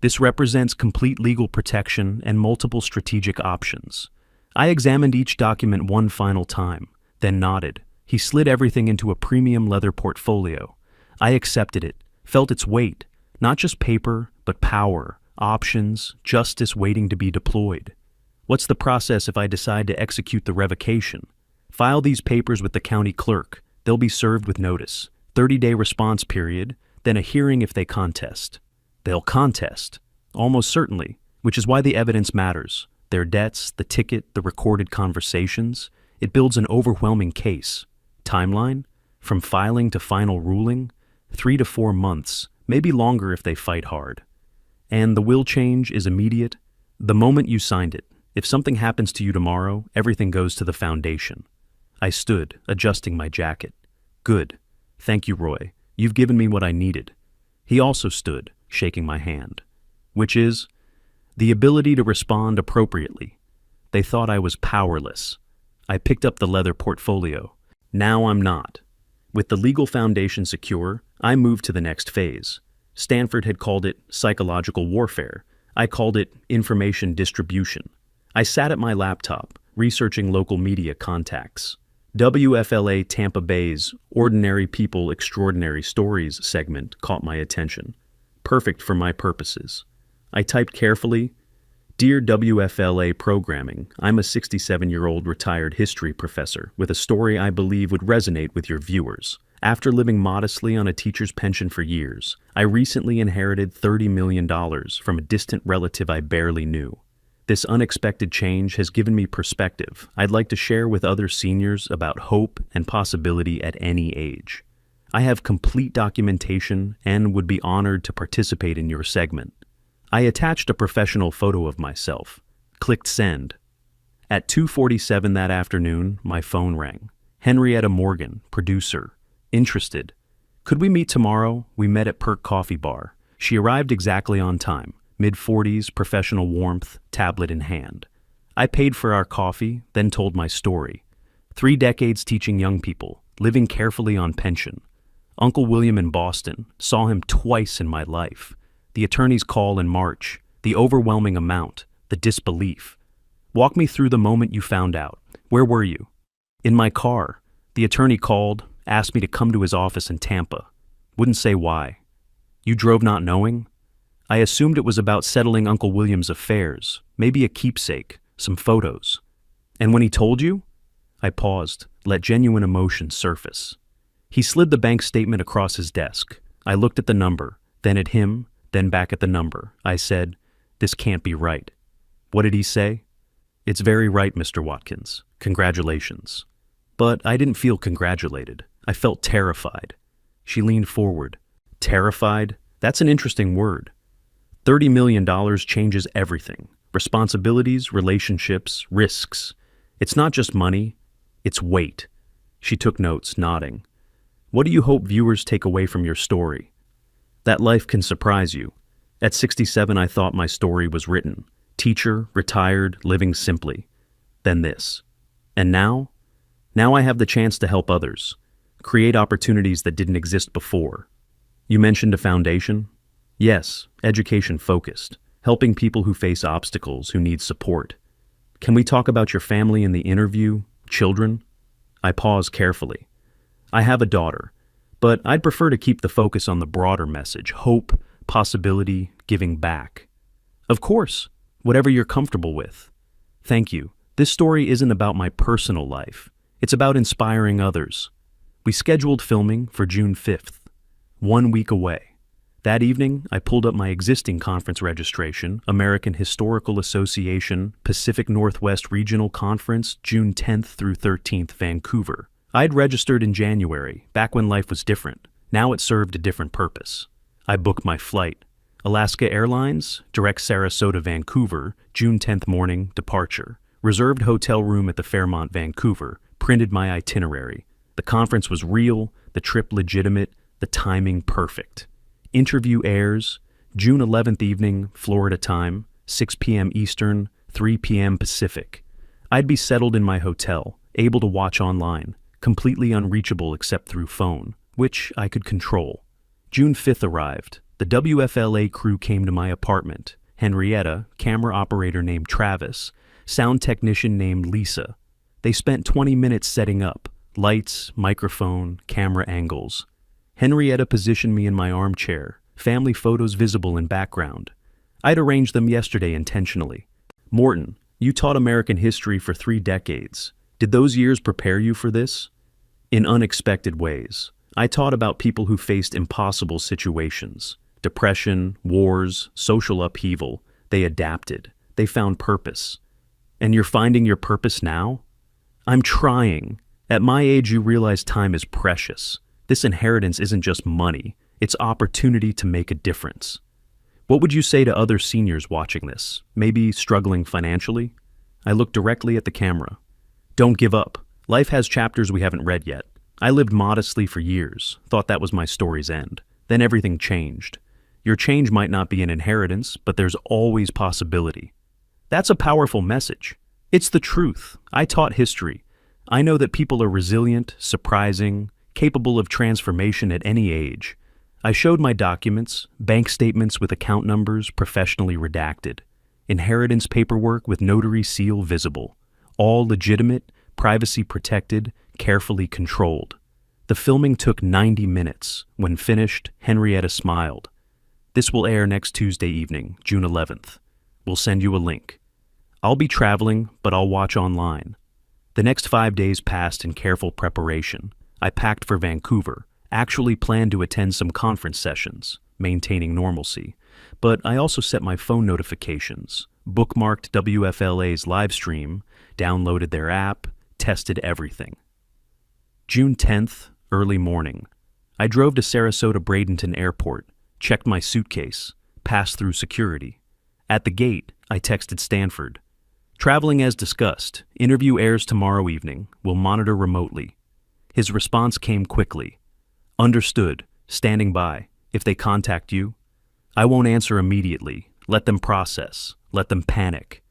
Speaker 1: This represents complete legal protection and multiple strategic options. I examined each document one final time, then nodded. He slid everything into a premium leather portfolio. I accepted it, felt its weight, not just paper, but power, options, justice waiting to be deployed. What's the process if I decide to execute the revocation? File these papers with the county clerk. They'll be served with notice. 30-day response period, then a hearing if they contest. They'll contest, almost certainly, which is why the evidence matters. Their debts, the ticket, the recorded conversations. It builds an overwhelming case. Timeline? From filing to final ruling? 3 to 4 months, maybe longer if they fight hard. And the will change is immediate. The moment you signed it. If something happens to you tomorrow, everything goes to the foundation. I stood, adjusting my jacket. Good. Thank you, Roy. You've given me what I needed. He also stood, shaking my hand. Which is? The ability to respond appropriately. They thought I was powerless. I picked up the leather portfolio. Now I'm not. With the legal foundation secure, I moved to the next phase. Stanford had called it psychological warfare. I called it information distribution. I sat at my laptop, researching local media contacts. WFLA Tampa Bay's Ordinary People Extraordinary Stories segment caught my attention. Perfect for my purposes. I typed carefully, Dear WFLA Programming, I'm a 67-year-old retired history professor with a story I believe would resonate with your viewers. After living modestly on a teacher's pension for years, I recently inherited $30 million from a distant relative I barely knew. This unexpected change has given me perspective I'd like to share with other seniors about hope and possibility at any age. I have complete documentation and would be honored to participate in your segment. I attached a professional photo of myself. Clicked send. At 2:47 that afternoon, my phone rang. Henrietta Morgan, producer. Interested. Could we meet tomorrow? We met at Perk Coffee Bar. She arrived exactly on time. Mid-40s, professional warmth, tablet in hand. I paid for our coffee, then told my story. 3 decades teaching young people, living carefully on pension. Uncle William in Boston, saw him twice in my life. The attorney's call in March, the overwhelming amount, the disbelief. Walk me through the moment you found out. Where were you? In my car. The attorney called, asked me to come to his office in Tampa. Wouldn't say why. You drove not knowing? I assumed it was about settling Uncle William's affairs, maybe a keepsake, some photos. And when he told you? I paused, let genuine emotion surface. He slid the bank statement across his desk. I looked at the number, then at him, then back at the number. I said, "This can't be right." What did he say? "It's very right, Mr. Watkins. Congratulations." But I didn't feel congratulated. I felt terrified. She leaned forward. Terrified? That's an interesting word. $30 million changes everything. Responsibilities, relationships, risks. It's not just money, it's weight. She took notes, nodding. What do you hope viewers take away from your story? That life can surprise you. At 67, I thought my story was written. Teacher, retired, living simply. Then this. And now? Now I have the chance to help others. Create opportunities that didn't exist before. You mentioned a foundation? Yes, education-focused. Helping people who face obstacles, who need support. Can we talk about your family in the interview? Children? I pause carefully. I have a daughter, but I'd prefer to keep the focus on the broader message: hope, possibility, giving back. Of course, whatever you're comfortable with. Thank you. This story isn't about my personal life. It's about inspiring others. We scheduled filming for June 5th, 1 week away. That evening, I pulled up my existing conference registration, American Historical Association, Pacific Northwest Regional Conference, June 10th through 13th, Vancouver. I'd registered in January, back when life was different. Now it served a different purpose. I booked my flight. Alaska Airlines, direct Sarasota, Vancouver, June 10th morning, departure. Reserved hotel room at the Fairmont, Vancouver. Printed my itinerary. The conference was real, the trip legitimate, the timing perfect. Interview airs, June 11th evening, Florida time, 6 p.m. Eastern, 3 p.m. Pacific. I'd be settled in my hotel, able to watch online, completely unreachable except through phone, which I could control. June 5th arrived. The WFLA crew came to my apartment. Henrietta, camera operator named Travis, sound technician named Lisa. They spent 20 minutes setting up, lights, microphone, camera angles. Henrietta positioned me in my armchair, family photos visible in background. I'd arranged them yesterday intentionally. Morton, you taught American history for 3 decades. Did those years prepare you for this? In unexpected ways. I taught about people who faced impossible situations. Depression, wars, social upheaval. They adapted. They found purpose. And you're finding your purpose now? I'm trying. At my age, you realize time is precious. This inheritance isn't just money, it's opportunity to make a difference. What would you say to other seniors watching this, maybe struggling financially? I looked directly at the camera. Don't give up. Life has chapters we haven't read yet. I lived modestly for years, thought that was my story's end. Then everything changed. Your change might not be an inheritance, but there's always possibility. That's a powerful message. It's the truth. I taught history. I know that people are resilient, surprising, capable of transformation at any age. I showed my documents, bank statements with account numbers professionally redacted, inheritance paperwork with notary seal visible, all legitimate, privacy protected, carefully controlled. The filming took 90 minutes. When finished, Henrietta smiled. This will air next Tuesday evening, June 11th. We'll send you a link. I'll be traveling, but I'll watch online. The next 5 days passed in careful preparation. I packed for Vancouver, actually planned to attend some conference sessions, maintaining normalcy. But I also set my phone notifications, bookmarked WFLA's live stream, downloaded their app, tested everything. June 10th, early morning. I drove to Sarasota Bradenton Airport, checked my suitcase, passed through security. At the gate, I texted Stanford. Traveling as discussed, interview airs tomorrow evening, we'll monitor remotely. His response came quickly. Understood, standing by. If they contact you, I won't answer immediately. Let them process. Let them panic.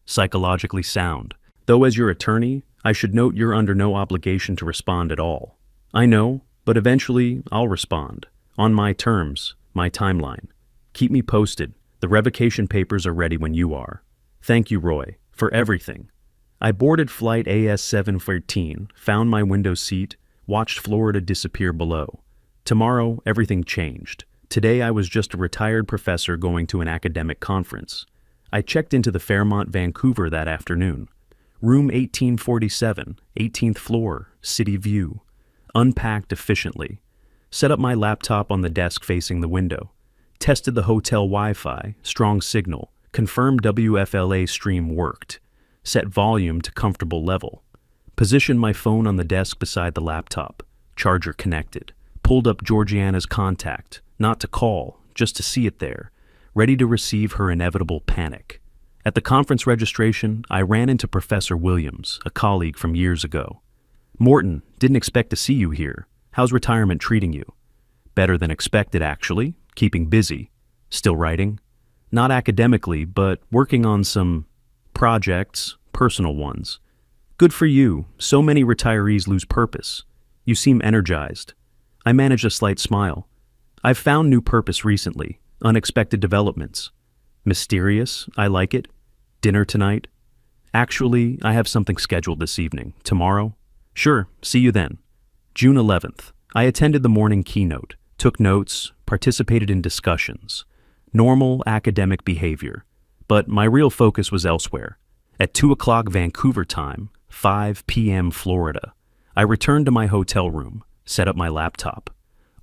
Speaker 1: Psychologically sound. Though as your attorney, I should note you're under no obligation to respond at all. I know, but eventually I'll respond. On my terms, my timeline. Keep me posted. The revocation papers are ready when you are. Thank you, Roy, for everything. I boarded flight AS714, found my window seat, watched Florida disappear below. Tomorrow, everything changed. Today I was just a retired professor going to an academic conference. I checked into the Fairmont, Vancouver that afternoon. Room 1847, 18th floor, city view. Unpacked efficiently. Set up my laptop on the desk facing the window. Tested the hotel Wi-Fi, strong signal. Confirmed WFLA stream worked. Set volume to comfortable level. Positioned my phone on the desk beside the laptop. Charger connected. Pulled up Georgiana's contact, not to call, just to see it there, ready to receive her inevitable panic. At the conference registration, I ran into Professor Williams, a colleague from years ago. Morton, didn't expect to see you here. How's retirement treating you? Better than expected, actually. Keeping busy. Still writing? Not academically, but working on some projects, personal ones. Good for you. So many retirees lose purpose. You seem energized. I managed a slight smile. I've found new purpose recently. Unexpected developments. Mysterious, I like it. Dinner tonight? Actually, I have something scheduled this evening. Tomorrow? Sure, see you then. June 11th. I attended the morning keynote, took notes, participated in discussions. Normal academic behavior. But my real focus was elsewhere. At 2 o'clock Vancouver time, 5 p.m. Florida, I returned to my hotel room, set up my laptop,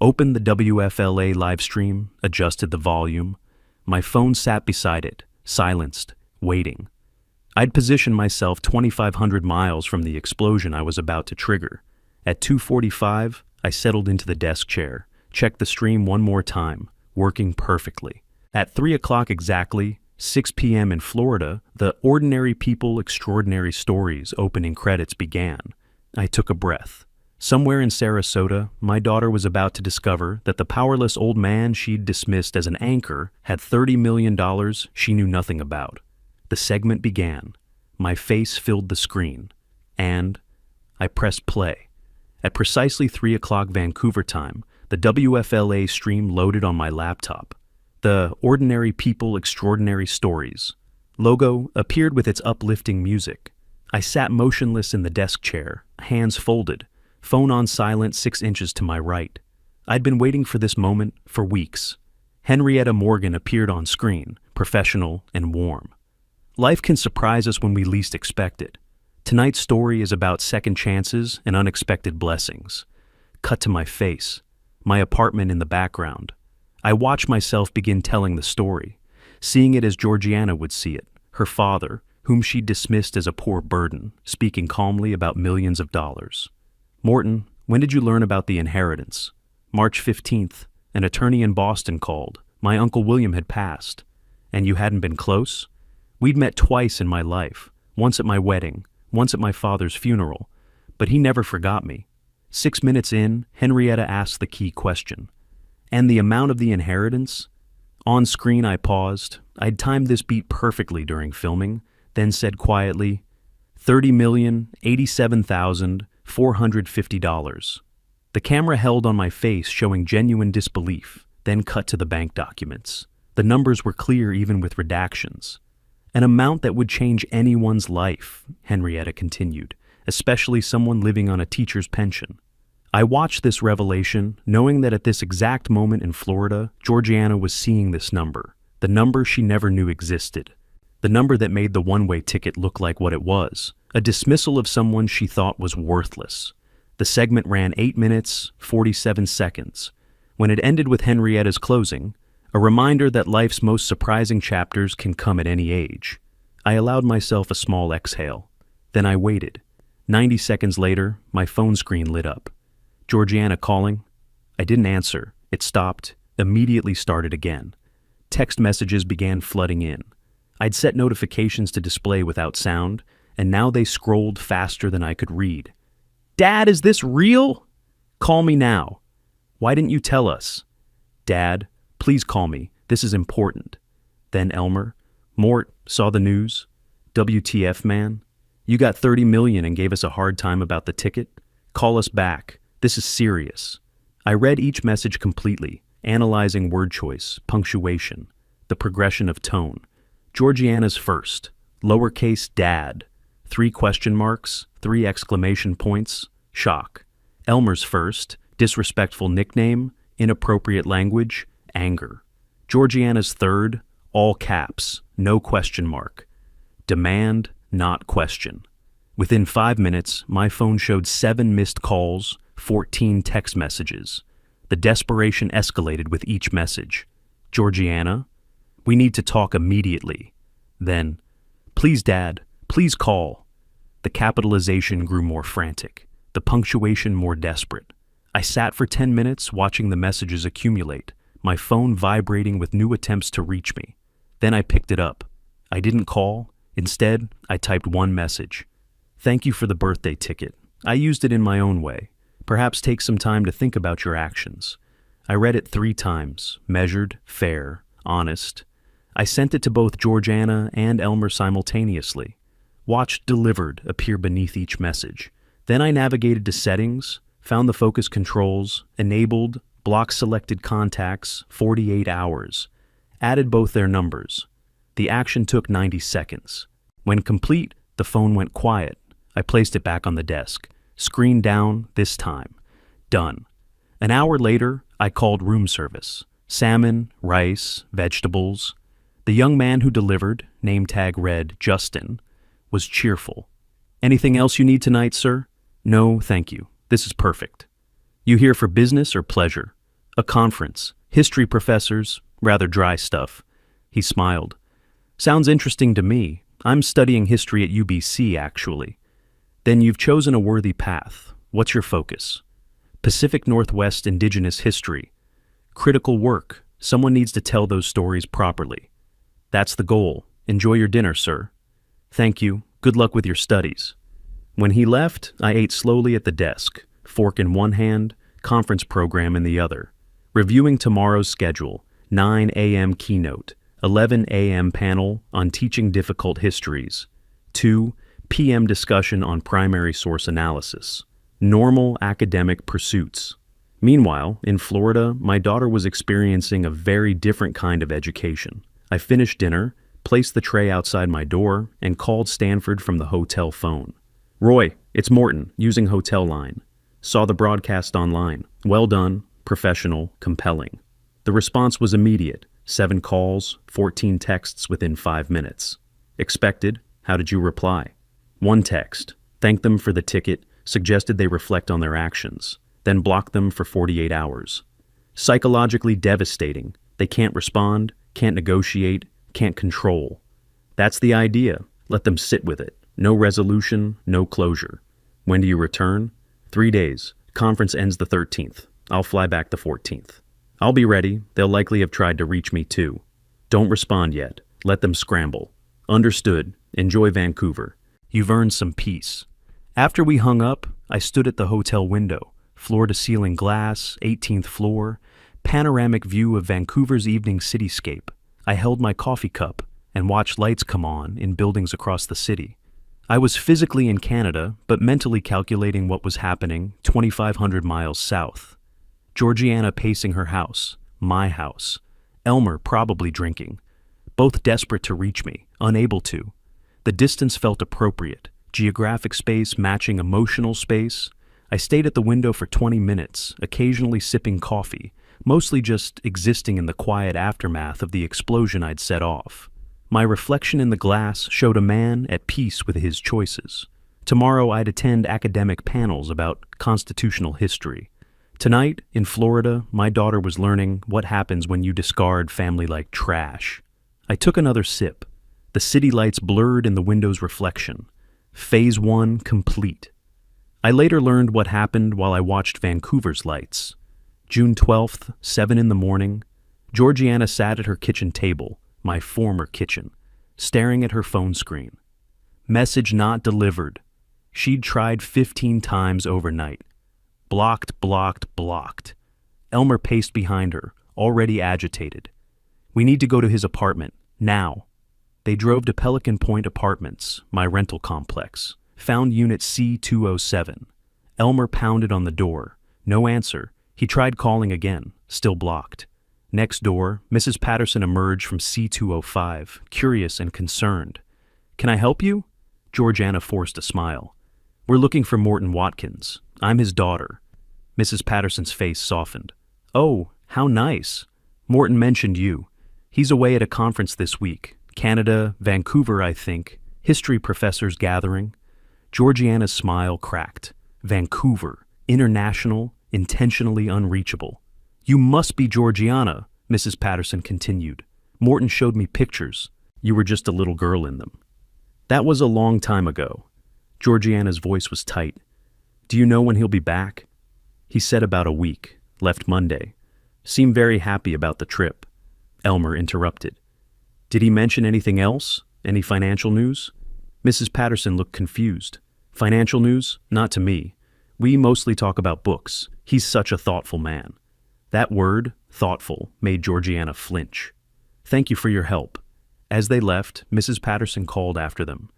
Speaker 1: opened the WFLA live stream, adjusted the volume. My phone sat beside it, silenced, waiting. I'd positioned myself 2,500 miles from the explosion I was about to trigger. At 2:45, I settled into the desk chair, checked the stream one more time, working perfectly. At 3 o'clock exactly, 6 p.m. in Florida, the Ordinary People, Extraordinary Stories opening credits began. I took a breath. Somewhere in Sarasota, my daughter was about to discover that the powerless old man she'd dismissed as an anchor had $30 million she knew nothing about. The segment began. My face filled the screen. And I pressed play. At precisely 3 o'clock Vancouver time, the WFLA stream loaded on my laptop. The Ordinary People, Extraordinary Stories logo appeared with its uplifting music. I sat motionless in the desk chair, hands folded, phone on silent 6 inches to my right. I'd been waiting for this moment for weeks. Henrietta Morgan appeared on screen, professional and warm. Life can surprise us when we least expect it. Tonight's story is about second chances and unexpected blessings. Cut to my face, my apartment in the background. I watch myself begin telling the story, seeing it as Georgiana would see it, her father, whom she dismissed as a poor burden, speaking calmly about millions of dollars. Morton, when did you learn about the inheritance? March 15th, an attorney in Boston called. My Uncle William had passed. And you hadn't been close? We'd met twice in my life, once at my wedding, once at my father's funeral, but he never forgot me. 6 minutes in, Henrietta asked the key question. And the amount of the inheritance? On screen I paused. I'd timed this beat perfectly during filming, then said quietly, $30,087,450. The camera held on my face, showing genuine disbelief, then cut to the bank documents. The numbers were clear even with redactions. An amount that would change anyone's life, Henrietta continued, especially someone living on a teacher's pension. I watched this revelation, knowing that at this exact moment in Florida, Georgiana was seeing this number, the number she never knew existed, the number that made the one-way ticket look like what it was, a dismissal of someone she thought was worthless. The segment ran 8 minutes, 47 seconds. When it ended with Henrietta's closing, a reminder that life's most surprising chapters can come at any age, I allowed myself a small exhale. Then I waited. 90 seconds later, my phone screen lit up. Georgiana calling? I didn't answer. It stopped, immediately started again. Text messages began flooding in. I'd set notifications to display without sound, and now they scrolled faster than I could read. Dad, is this real? Call me now. Why didn't you tell us? Dad, please call me. This is important. Then Elmer. Mort, saw the news? WTF, man? You got 30 million and gave us a hard time about the ticket? Call us back. This is serious. I read each message completely, analyzing word choice, punctuation, the progression of tone. Georgiana's first, lowercase dad, 3 question marks, 3 exclamation points, shock. Elmer's first, disrespectful nickname, inappropriate language, anger. Georgiana's third, all caps, no question mark. Demand, not question. Within 5 minutes, my phone showed 7 missed calls, 14 text messages. The desperation escalated with each message. Georgiana, we need to talk immediately. Then, please, Dad, please call. The capitalization grew more frantic, the punctuation more desperate. I sat for 10 minutes watching the messages accumulate, my phone vibrating with new attempts to reach me. Then I picked it up. I didn't call. Instead, I typed one message. Thank you for the birthday ticket. I used it in my own way. Perhaps take some time to think about your actions. I read it 3 times, measured, fair, honest. I sent it to both Georgiana and Elmer simultaneously. Watched delivered appear beneath each message. Then I navigated to settings, found the focus controls, enabled, block selected contacts, 48 hours. Added both their numbers. The action took 90 seconds. When complete, the phone went quiet. I placed it back on the desk. Screen down this time. Done. An hour later, I called room service. Salmon, rice, vegetables. The young man who delivered, name tag read Justin, was cheerful. Anything else you need tonight, sir? No, thank you. This is perfect. You here for business or pleasure? A conference. History professors, rather dry stuff. He smiled. Sounds interesting to me. I'm studying history at UBC, actually. Then you've chosen a worthy path. What's your focus? Pacific Northwest Indigenous history. Critical work. Someone needs to tell those stories properly. That's the goal. Enjoy your dinner, sir. Thank you. Good luck with your studies. When he left, I ate slowly at the desk, fork in one hand, conference program in the other. Reviewing tomorrow's schedule, 9 a.m. keynote, 11 a.m. panel on teaching difficult histories, 2 p.m. discussion on primary source analysis. Normal academic pursuits. Meanwhile, in Florida, my daughter was experiencing a very different kind of education. I finished dinner, placed the tray outside my door, and called Stanford from the hotel phone. Roy, it's Morton, using hotel line. Saw the broadcast online. Well done, professional, compelling. The response was immediate. 7 calls, 14 texts within 5 minutes. Expected. How did you reply? 1 text. Thanked them for the ticket, suggested they reflect on their actions, then blocked them for 48 hours. Psychologically devastating. They can't respond, can't negotiate, can't control. That's the idea. Let them sit with it. No resolution, no closure. When do you return? 3 days. Conference ends the 13th. I'll fly back the 14th. I'll be ready. They'll likely have tried to reach me too. Don't respond yet. Let them scramble. Understood. Enjoy Vancouver. You've earned some peace. After we hung up, I stood at the hotel window. Floor-to-ceiling glass, 18th floor, panoramic view of Vancouver's evening cityscape. I held my coffee cup and watched lights come on in buildings across the city. I was physically in Canada, but mentally calculating what was happening 2,500 miles south. Georgiana pacing her house, my house. Elmer probably drinking. Both desperate to reach me, unable to. The distance felt appropriate, geographic space matching emotional space. I stayed at the window for 20 minutes, occasionally sipping coffee, mostly just existing in the quiet aftermath of the explosion I'd set off. My reflection in the glass showed a man at peace with his choices. Tomorrow I'd attend academic panels about constitutional history. Tonight, in Florida, my daughter was learning what happens when you discard family like trash. I took another sip. The city lights blurred in the window's reflection. Phase 1 complete. I later learned what happened while I watched Vancouver's lights. June 12th, 7 in the morning, Georgiana sat at her kitchen table, my former kitchen, staring at her phone screen. Message not delivered. She'd tried 15 times overnight. Blocked, blocked, blocked. Elmer paced behind her, already agitated. We need to go to his apartment, now. They drove to Pelican Point Apartments, my rental complex. Found unit C207. Elmer pounded on the door. No answer. He tried calling again, still blocked. Next door, Mrs. Patterson emerged from C205, curious and concerned. Can I help you? Georgiana forced a smile. We're looking for Morton Watkins. I'm his daughter. Mrs. Patterson's face softened. Oh, how nice. Morton mentioned you. He's away at a conference this week. Canada, Vancouver, I think. History professors gathering. Georgiana's smile cracked. Vancouver. International, intentionally unreachable. You must be Georgiana, Mrs. Patterson continued. Morton showed me pictures. You were just a little girl in them. That was a long time ago. Georgiana's voice was tight. Do you know when he'll be back? He said about a week. Left Monday. Seemed very happy about the trip. Elmer interrupted. Did he mention anything else? Any financial news? Mrs. Patterson looked confused. Financial news? Not to me. We mostly talk about books. He's such a thoughtful man. That word, thoughtful, made Georgiana flinch. Thank you for your help. As they left, Mrs. Patterson called after them.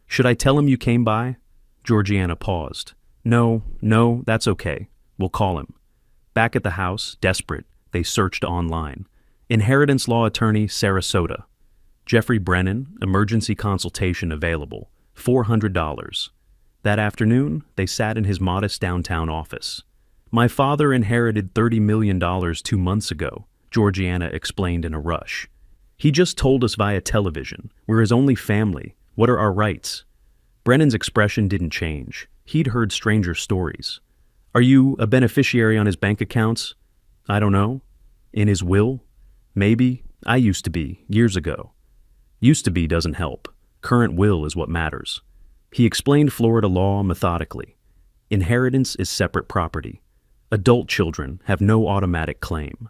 Speaker 1: Should I tell him you came by? Georgiana paused. No, that's okay. We'll call him. Back at the house, desperate, they searched online. Inheritance law attorney, Sarasota. Jeffrey Brennan, emergency consultation available. $400. That afternoon, they sat in his modest downtown office. My father inherited $30 million 2 months ago, Georgiana explained in a rush. He just told us via television. We're his only family. What are our rights? Brennan's expression didn't change. He'd heard stranger stories. Are you a beneficiary on his bank accounts? I don't know. In his will? Maybe. I used to be, years ago. Used to be doesn't help. Current will is what matters. He explained Florida law methodically. Inheritance is separate property. Adult children have no automatic claim.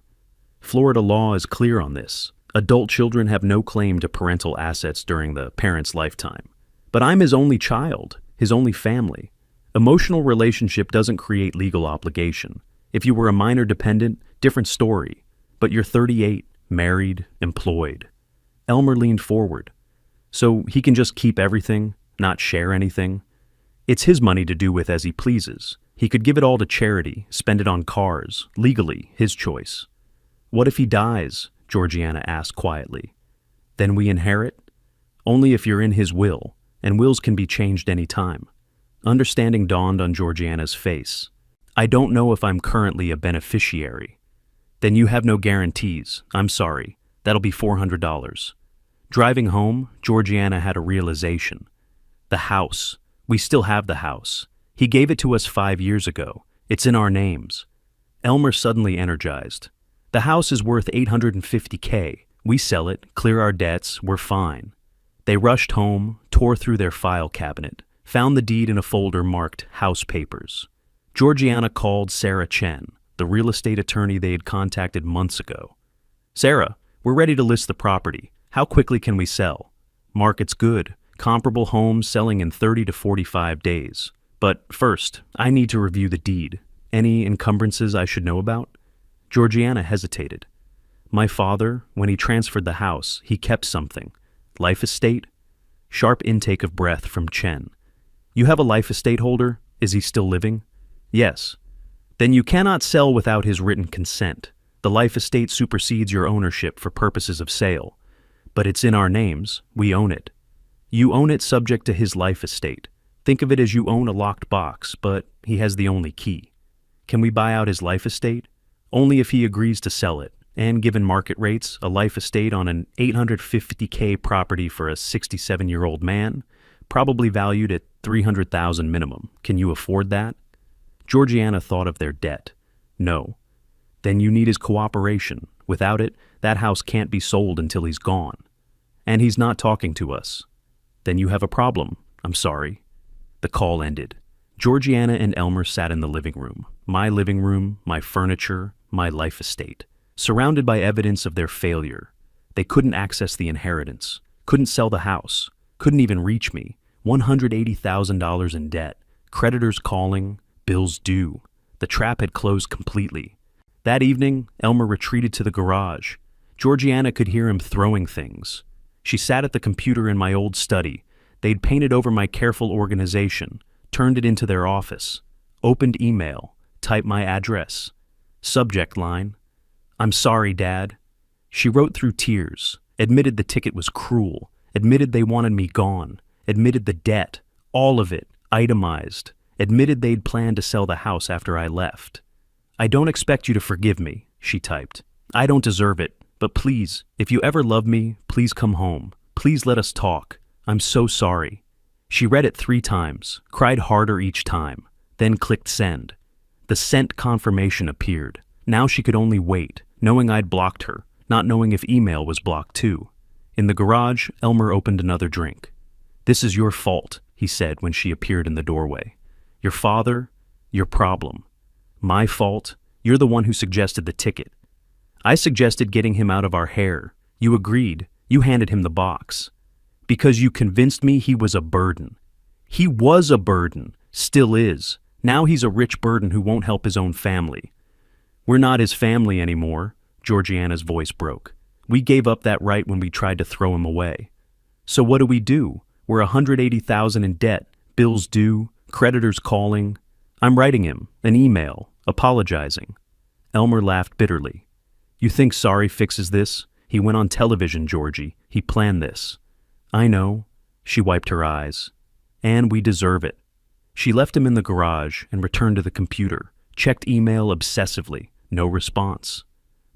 Speaker 1: Florida law is clear on this. Adult children have no claim to parental assets during the parent's lifetime. But I'm his only child, his only family. Emotional relationship doesn't create legal obligation. If you were a minor dependent, different story. But you're 38, married, employed. Elmer leaned forward. So he can just keep everything, not share anything? It's his money to do with as he pleases. He could give it all to charity, spend it on cars, legally, his choice. What if he dies? Georgiana asked quietly. Then we inherit? Only if you're in his will, and wills can be changed any time. Understanding dawned on Georgiana's face. I don't know if I'm currently a beneficiary. Then you have no guarantees. I'm sorry. That'll be $400. Driving home, Georgiana had a realization. The house. We still have the house. He gave it to us 5 years ago. It's in our names. Elmer suddenly energized. The house is worth $850K. We sell it, clear our debts, we're fine. They rushed home, tore through their file cabinet, found the deed in a folder marked House Papers. Georgiana called Sarah Chen, the real estate attorney they had contacted months ago. Sarah, we're ready to list the property. How quickly can we sell? Market's good. Comparable homes selling in 30 to 45 days. But first, I need to review the deed. Any encumbrances I should know about? Georgiana hesitated. My father, when he transferred the house, he kept something. Life estate? Sharp intake of breath from Chen. You have a life estate holder? Is he still living? Yes. Then you cannot sell without his written consent. The life estate supersedes your ownership for purposes of sale. But it's in our names. We own it. You own it subject to his life estate. Think of it as you own a locked box, but he has the only key. Can we buy out his life estate? Only if he agrees to sell it. And given market rates, a life estate on an $850K property for a 67-year-old man, probably valued at $300,000 minimum. Can you afford that? Georgiana thought of their debt. No. Then you need his cooperation. Without it, that house can't be sold until he's gone. And he's not talking to us. Then you have a problem. I'm sorry. The call ended. Georgiana and Elmer sat in the living room. My living room, my furniture, my life estate. Surrounded by evidence of their failure. They couldn't access the inheritance. Couldn't sell the house. Couldn't even reach me. $180,000 in debt. Creditors calling. Bills due. The trap had closed completely. That evening, Elmer retreated to the garage. Georgiana could hear him throwing things. She sat at the computer in my old study. They'd painted over my careful organization, turned it into their office, opened email, typed my address. Subject line, I'm sorry, Dad. She wrote through tears, admitted the ticket was cruel, admitted they wanted me gone, admitted the debt, all of it, itemized, admitted they'd planned to sell the house after I left. I don't expect you to forgive me, she typed. I don't deserve it, but please, if you ever love me, please come home. Please let us talk. I'm so sorry. She read it 3 times, cried harder each time, then clicked send. The sent confirmation appeared. Now she could only wait, knowing I'd blocked her, not knowing if email was blocked too. In the garage, Elmer opened another drink. This is your fault, he said when she appeared in the doorway. Your father, your problem. My fault, you're the one who suggested the ticket. I suggested getting him out of our hair. You agreed. You handed him the box. Because you convinced me he was a burden. He was a burden, still is. Now he's a rich burden who won't help his own family. We're not his family anymore, Georgiana's voice broke. We gave up that right when we tried to throw him away. So what do? We're $180,000 in debt, bills due, creditors calling. I'm writing him an email, apologizing. Elmer laughed bitterly. You think sorry fixes this? He went on television, Georgie. He planned this. I know. She wiped her eyes. And we deserve it. She left him in the garage and returned to the computer, checked email obsessively. No response.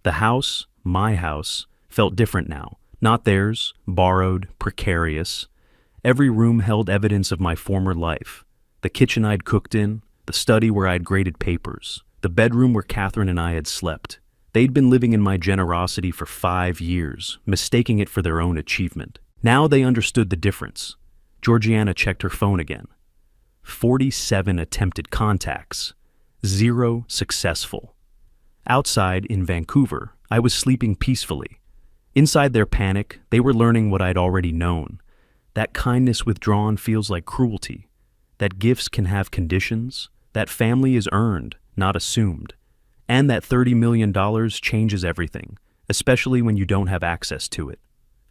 Speaker 1: The house, my house, felt different now. Not theirs, borrowed, precarious. Every room held evidence of my former life. The kitchen I'd cooked in, the study where I'd graded papers, the bedroom where Catherine and I had slept. They'd been living in my generosity for 5 years, mistaking it for their own achievement. Now they understood the difference. Georgiana checked her phone again. 47 attempted contacts. 0 successful. Outside, in Vancouver, I was sleeping peacefully. Inside their panic, they were learning what I'd already known. That kindness withdrawn feels like cruelty. That gifts can have conditions. That family is earned, not assumed. And that $30 million changes everything, especially when you don't have access to it.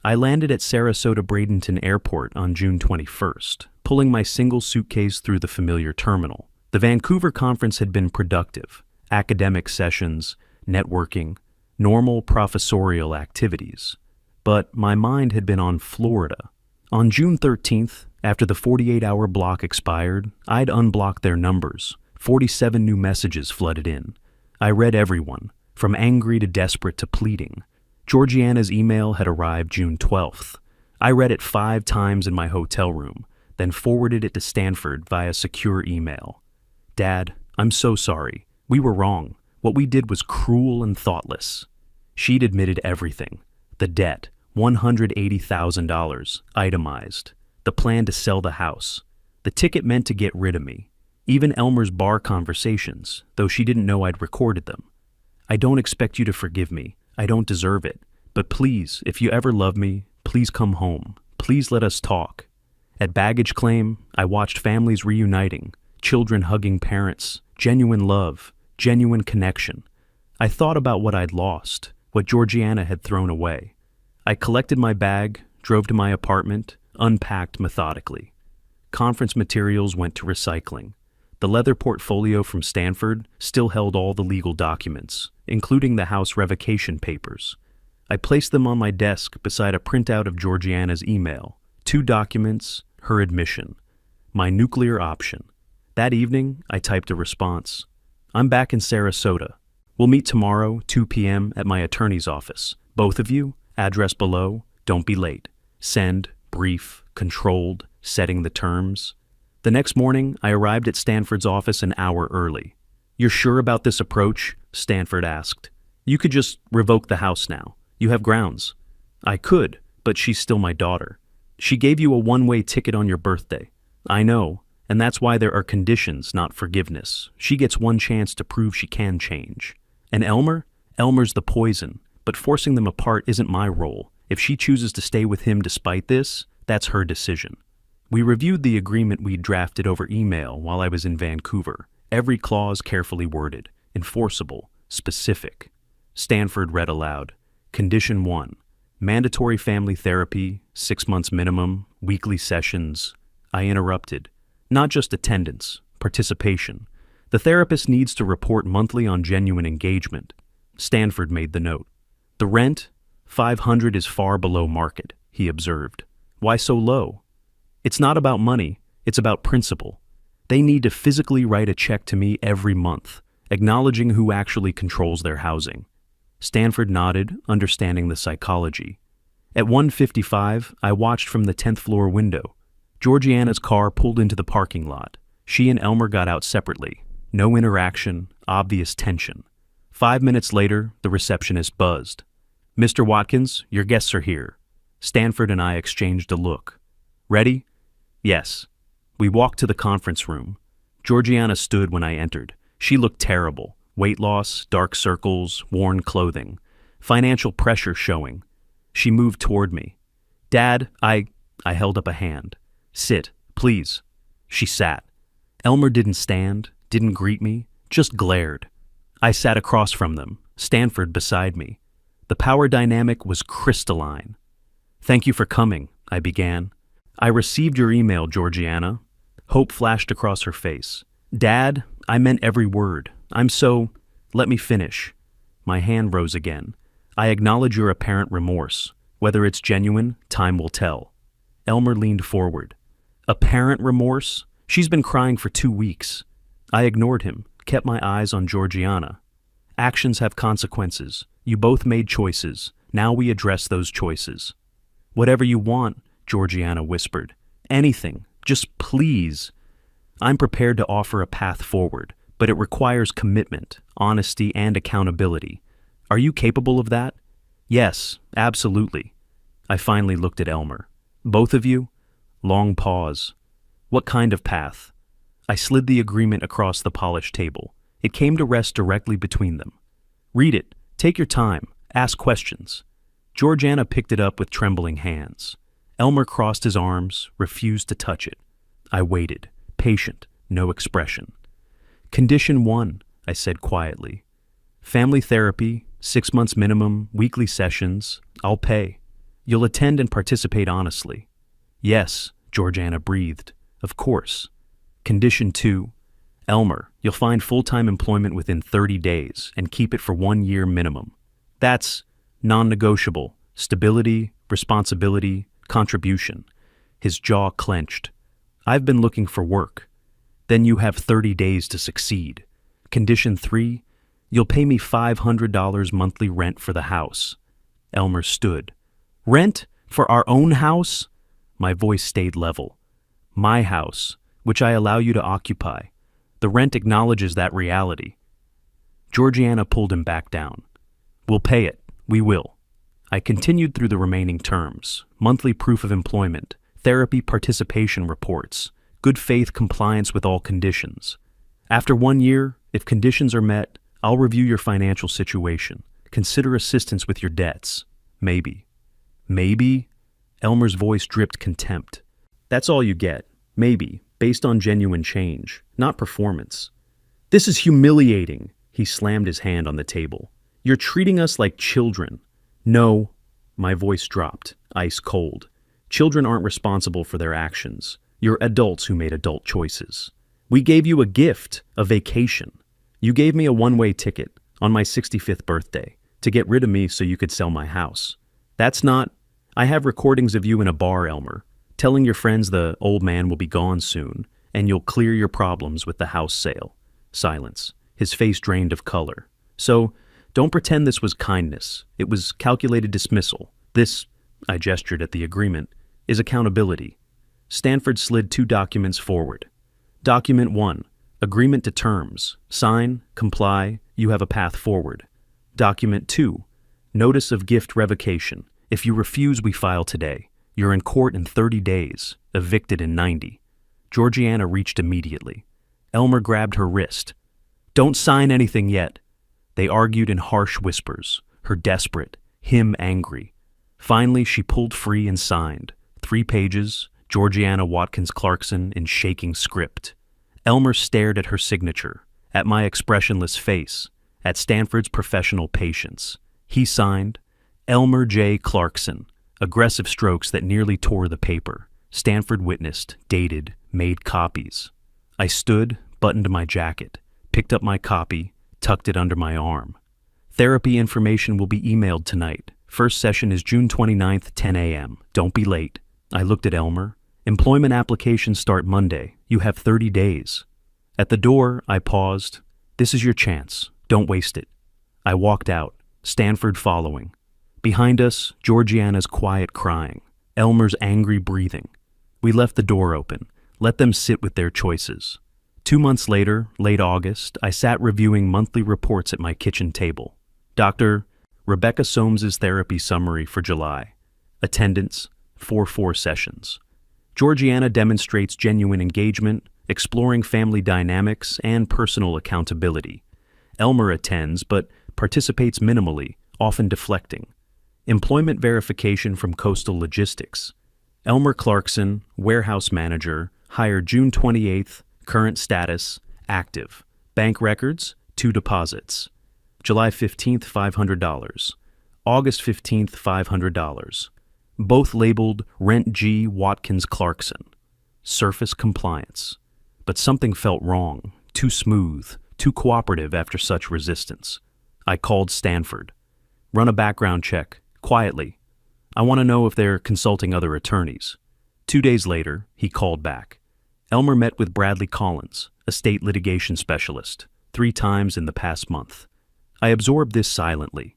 Speaker 1: I landed at Sarasota Bradenton Airport on June 21st, pulling my single suitcase through the familiar terminal. The Vancouver conference had been productive. Academic sessions, networking, normal professorial activities. But my mind had been on Florida. On June 13th, after the 48-hour block expired, I'd unblocked their numbers. 47 new messages flooded in. I read everyone, from angry to desperate to pleading. Georgiana's email had arrived June 12th. I read it 5 times in my hotel room, then forwarded it to Stanford via secure email. Dad, I'm so sorry. We were wrong. What we did was cruel and thoughtless. She'd admitted everything. The debt, $180,000, itemized. The plan to sell the house. The ticket meant to get rid of me. Even Elmer's bar conversations, though she didn't know I'd recorded them. I don't expect you to forgive me. I don't deserve it. But please, if you ever love me, please come home. Please let us talk. At baggage claim, I watched families reuniting, children hugging parents, genuine love, genuine connection. I thought about what I'd lost, what Georgiana had thrown away. I collected my bag, drove to my apartment, unpacked methodically. Conference materials went to recycling. The leather portfolio from Stanford still held all the legal documents, including the house revocation papers. I placed them on my desk beside a printout of Georgiana's email, 2 documents, her admission, my nuclear option. That evening, I typed a response. I'm back in Sarasota. We'll meet tomorrow, 2 p.m. at my attorney's office. Both of you, address below, don't be late. Send, brief, controlled, setting the terms. The next morning, I arrived at Stanford's office an hour early. You're sure about this approach? Stanford asked. You could just revoke the house now. You have grounds. I could, but she's still my daughter. She gave you a one-way ticket on your birthday. I know, and that's why there are conditions, not forgiveness. She gets one chance to prove she can change. And Elmer? Elmer's the poison, but forcing them apart isn't my role. If she chooses to stay with him despite this, that's her decision. We reviewed the agreement we'd drafted over email while I was in Vancouver, every clause carefully worded, enforceable, specific. Stanford read aloud. Condition 1. Mandatory family therapy, 6 months minimum, weekly sessions. I interrupted. Not just attendance, participation. The therapist needs to report monthly on genuine engagement. Stanford made the note. The rent? $500 is far below market, he observed. Why so low? It's not about money, it's about principle. They need to physically write a check to me every month, acknowledging who actually controls their housing. Stanford nodded, understanding the psychology. At 1:55, I watched from the 10th floor window. Georgiana's car pulled into the parking lot. She and Elmer got out separately. No interaction, obvious tension. 5 minutes later, the receptionist buzzed. Mr. Watkins, your guests are here. Stanford and I exchanged a look. Ready? Yes. We walked to the conference room. Georgiana stood when I entered. She looked terrible. Weight loss, dark circles, worn clothing. Financial pressure showing. She moved toward me. Dad, I held up a hand. Sit, please. She sat. Elmer didn't stand, didn't greet me, just glared. I sat across from them, Stanford beside me. The power dynamic was crystalline. "Thank you for coming," I began. "I received your email, Georgiana." Hope flashed across her face. "Dad, I meant every word. Let me finish." My hand rose again. "I acknowledge your apparent remorse. Whether it's genuine, time will tell." Elmer leaned forward. "Apparent remorse? She's been crying for 2 weeks." I ignored him, kept my eyes on Georgiana. "Actions have consequences. You both made choices. Now we address those choices." "Whatever you want," Georgiana whispered. "Anything. Just please." I'm prepared to offer a path forward, but it requires commitment, honesty, and accountability. Are you capable of that? Yes, absolutely. I finally looked at Elmer. "Both of you?" Long pause. "What kind of path?" I slid the agreement across the polished table. It came to rest directly between them. "Read it. Take your time. Ask questions." Georgiana picked it up with trembling hands. Elmer crossed his arms, refused to touch it. I waited, patient, no expression. "Condition 1, I said quietly. "Family therapy, 6 months minimum, weekly sessions. I'll pay. You'll attend and participate honestly." "Yes," Georgiana breathed. "Of course." Condition 2, "Elmer, you'll find full-time employment within 30 days and keep it for 1 year minimum. That's non-negotiable. Stability, responsibility, contribution." His jaw clenched. "I've been looking for work." "Then you have 30 days to succeed." Condition 3, "You'll pay me $500 monthly rent for the house." Elmer stood. "Rent? For our own house?" My voice stayed level. "My house, which I allow you to occupy. The rent acknowledges that reality." Georgiana pulled him back down. "We'll pay it. We will." I continued through the remaining terms: monthly proof of employment, therapy participation reports, good faith compliance with all conditions. After 1 year, if conditions are met, I'll review your financial situation. Consider assistance with your debts. Maybe. Maybe? Elmer's voice dripped contempt. "That's all you get. Maybe, based on genuine change, not performance." "This is humiliating." He slammed his hand on the table. "You're treating us like children." "No." My voice dropped, ice cold. "Children aren't responsible for their actions. You're adults who made adult choices. We gave you a gift, a vacation. You gave me a one-way ticket on my 65th birthday to get rid of me so you could sell my house. That's not... I have recordings of you in a bar, Elmer, telling your friends the old man will be gone soon and you'll clear your problems with the house sale." Silence. His face drained of color. "So, don't pretend this was kindness. It was calculated dismissal. This," I gestured at the agreement, "is accountability." Stanford slid 2 documents forward. Document 1, agreement to terms. Sign, comply, you have a path forward. Document 2, notice of gift revocation. If you refuse, we file today. You're in court in 30 days, evicted in 90. Georgiana reached immediately. Elmer grabbed her wrist. "Don't sign anything yet." They argued in harsh whispers, her desperate, him angry. Finally, she pulled free and signed. 3 pages, Georgiana Watkins Clarkson in shaking script. Elmer stared at her signature, at my expressionless face, at Stanford's professional patience. He signed, "Elmer J. Clarkson," aggressive strokes that nearly tore the paper. Stanford witnessed, dated, made copies. I stood, buttoned my jacket, picked up my copy, tucked it under my arm. "Therapy information will be emailed tonight. First session is June 29th, 10 a.m. Don't be late." I looked at Elmer. "Employment applications start Monday. You have 30 days. At the door, I paused. "This is your chance. Don't waste it." I walked out, Stanford following. Behind us, Georgiana's quiet crying, Elmer's angry breathing. We left the door open, let them sit with their choices. 2 months later, late August, I sat reviewing monthly reports at my kitchen table. Dr. Rebecca Soames's therapy summary for July. Attendance, 4 sessions. Georgiana demonstrates genuine engagement, exploring family dynamics and personal accountability. Elmer attends, but participates minimally, often deflecting. Employment verification from Coastal Logistics. Elmer Clarkson, warehouse manager, Hired June 28th, current status, active. Bank records, 2 deposits. July 15th, $500. August 15th, $500. Both labeled Rent G. Watkins Clarkson. Surface compliance. But something felt wrong, too smooth, too cooperative after such resistance. I called Stanford. Run a background check, quietly. I want to know if they're consulting other attorneys. 2 days later, he called back. Elmer met with Bradley Collins, a state litigation specialist, 3 times in the past month. I absorbed this silently.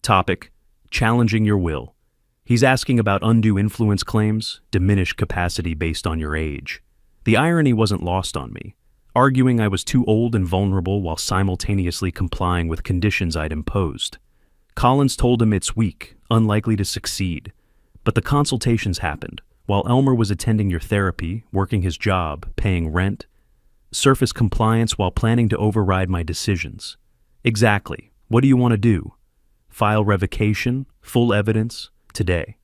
Speaker 1: Topic: challenging your will. He's asking about undue influence claims, diminished capacity based on your age. The irony wasn't lost on me, arguing I was too old and vulnerable while simultaneously complying with conditions I'd imposed. Collins told him it's weak, unlikely to succeed. But the consultations happened, while Elmer was attending your therapy, working his job, paying rent. Surface compliance while planning to override my decisions. Exactly. What do you want to do? File revocation, full evidence, today.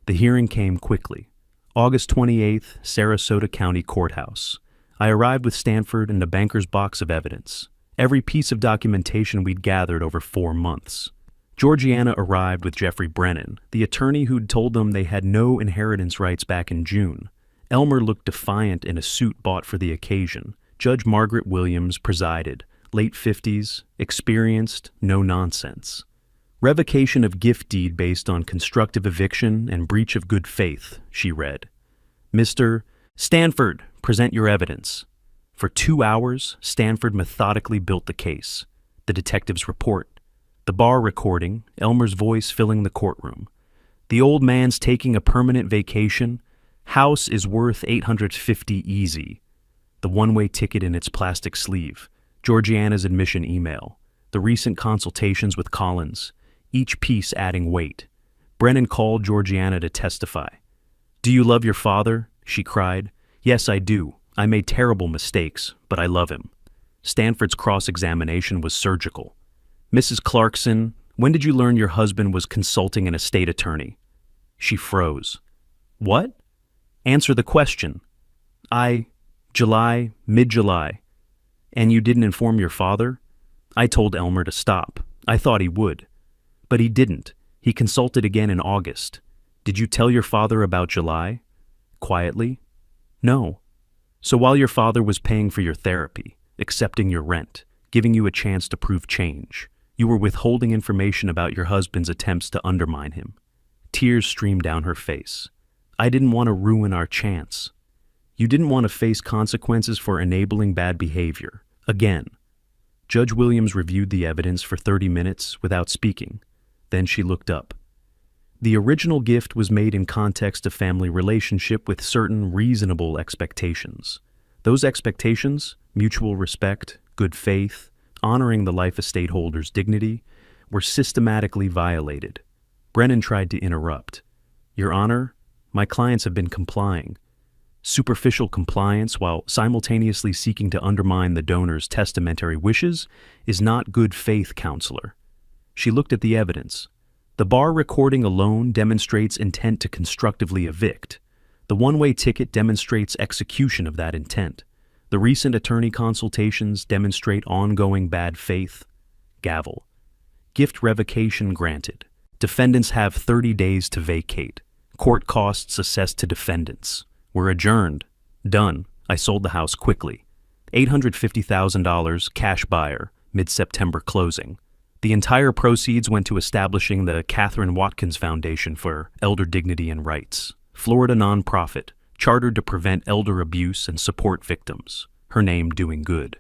Speaker 1: The hearing came quickly. August 28th, Sarasota County Courthouse. I arrived with Stanford and a banker's box of evidence. Every piece of documentation we'd gathered over 4 months. Georgiana arrived with Jeffrey Brennan, the attorney who'd told them they had no inheritance rights back in June. Elmer looked defiant in a suit bought for the occasion. Judge Margaret Williams presided, late 50s, experienced, no nonsense. Revocation of gift deed based on constructive eviction and breach of good faith, she read. Mr. Stanford, present your evidence. For 2 hours, Stanford methodically built the case. The detective's report. The bar recording, Elmer's voice filling the courtroom. The old man's taking a permanent vacation. House is worth $850 easy. The one-way ticket in its plastic sleeve. Georgiana's admission email. The recent consultations with Collins. Each piece adding weight. Brennan called Georgiana to testify. Do you love your father? She cried. Yes, I do. I made terrible mistakes, but I love him. Stanford's cross-examination was surgical. Mrs. Clarkson, when did you learn your husband was consulting an estate attorney? She froze. What? Answer the question. July, mid-July. And you didn't inform your father? I told Elmer to stop. I thought he would. But he didn't. He consulted again in August. Did you tell your father about July? Quietly. No. So while your father was paying for your therapy, accepting your rent, giving you a chance to prove change, you were withholding information about your husband's attempts to undermine him. Tears streamed down her face. I didn't want to ruin our chance. You didn't want to face consequences for enabling bad behavior. Again. Judge Williams reviewed the evidence for 30 minutes without speaking. Then she looked up. The original gift was made in context of family relationship with certain reasonable expectations. Those expectations, mutual respect, good faith, honoring the life estate holder's dignity, were systematically violated. Brennan tried to interrupt. Your Honor, my clients have been complying. Superficial compliance while simultaneously seeking to undermine the donor's testamentary wishes is not good faith, counselor. She looked at the evidence. The bar recording alone demonstrates intent to constructively evict. The one-way ticket demonstrates execution of that intent. The recent attorney consultations demonstrate ongoing bad faith. Gavel. Gift revocation granted. Defendants have 30 days to vacate. Court costs assessed to defendants. We're adjourned. Done. I sold the house quickly. $850,000 cash buyer, mid-September closing. The entire proceeds went to establishing the Catherine Watkins Foundation for Elder Dignity and Rights, Florida nonprofit, chartered to prevent elder abuse and support victims, her name doing good,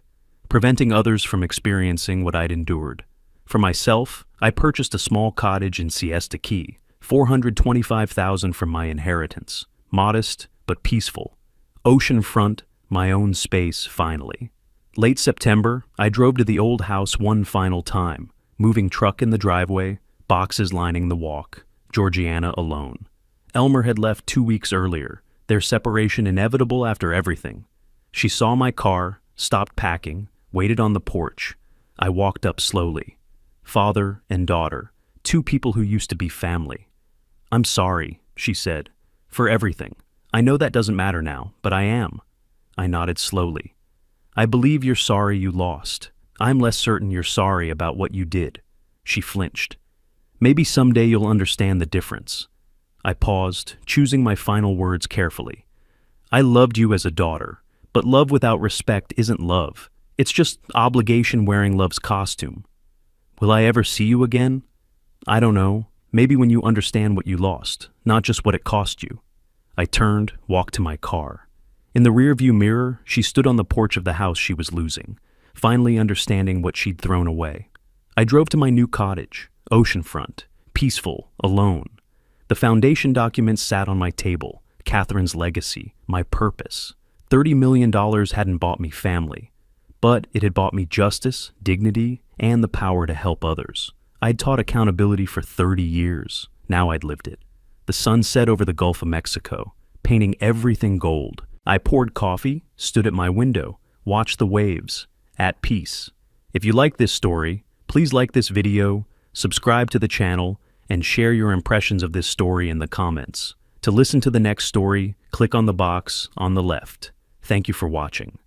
Speaker 1: preventing others from experiencing what I'd endured. For myself, I purchased a small cottage in Siesta Key, $425,000 from my inheritance, modest but peaceful. Oceanfront, my own space finally. Late September, I drove to the old house one final time, moving truck in the driveway, boxes lining the walk, Georgiana alone. Elmer had left 2 weeks earlier, their separation inevitable after everything. She saw my car, stopped packing, waited on the porch. I walked up slowly. Father and daughter, 2 people who used to be family. I'm sorry, she said, for everything. I know that doesn't matter now, but I am. I nodded slowly. I believe you're sorry you lost. I'm less certain you're sorry about what you did. She flinched. Maybe someday you'll understand the difference. I paused, choosing my final words carefully. I loved you as a daughter, but love without respect isn't love. It's just obligation wearing love's costume. Will I ever see you again? I don't know. Maybe when you understand what you lost, not just what it cost you. I turned, walked to my car. In the rearview mirror, she stood on the porch of the house she was losing, finally understanding what she'd thrown away. I drove to my new cottage, oceanfront, peaceful, alone. The foundation documents sat on my table, Catherine's legacy, my purpose. $30 million hadn't bought me family, but it had bought me justice, dignity, and the power to help others. I'd taught accountability for 30 years. Now I'd lived it. The sun set over the Gulf of Mexico, painting everything gold. I poured coffee, stood at my window, watched the waves, at peace. If you like this story, please like this video, subscribe to the channel, and share your impressions of this story in the comments. To listen to the next story, click on the box on the left. Thank you for watching.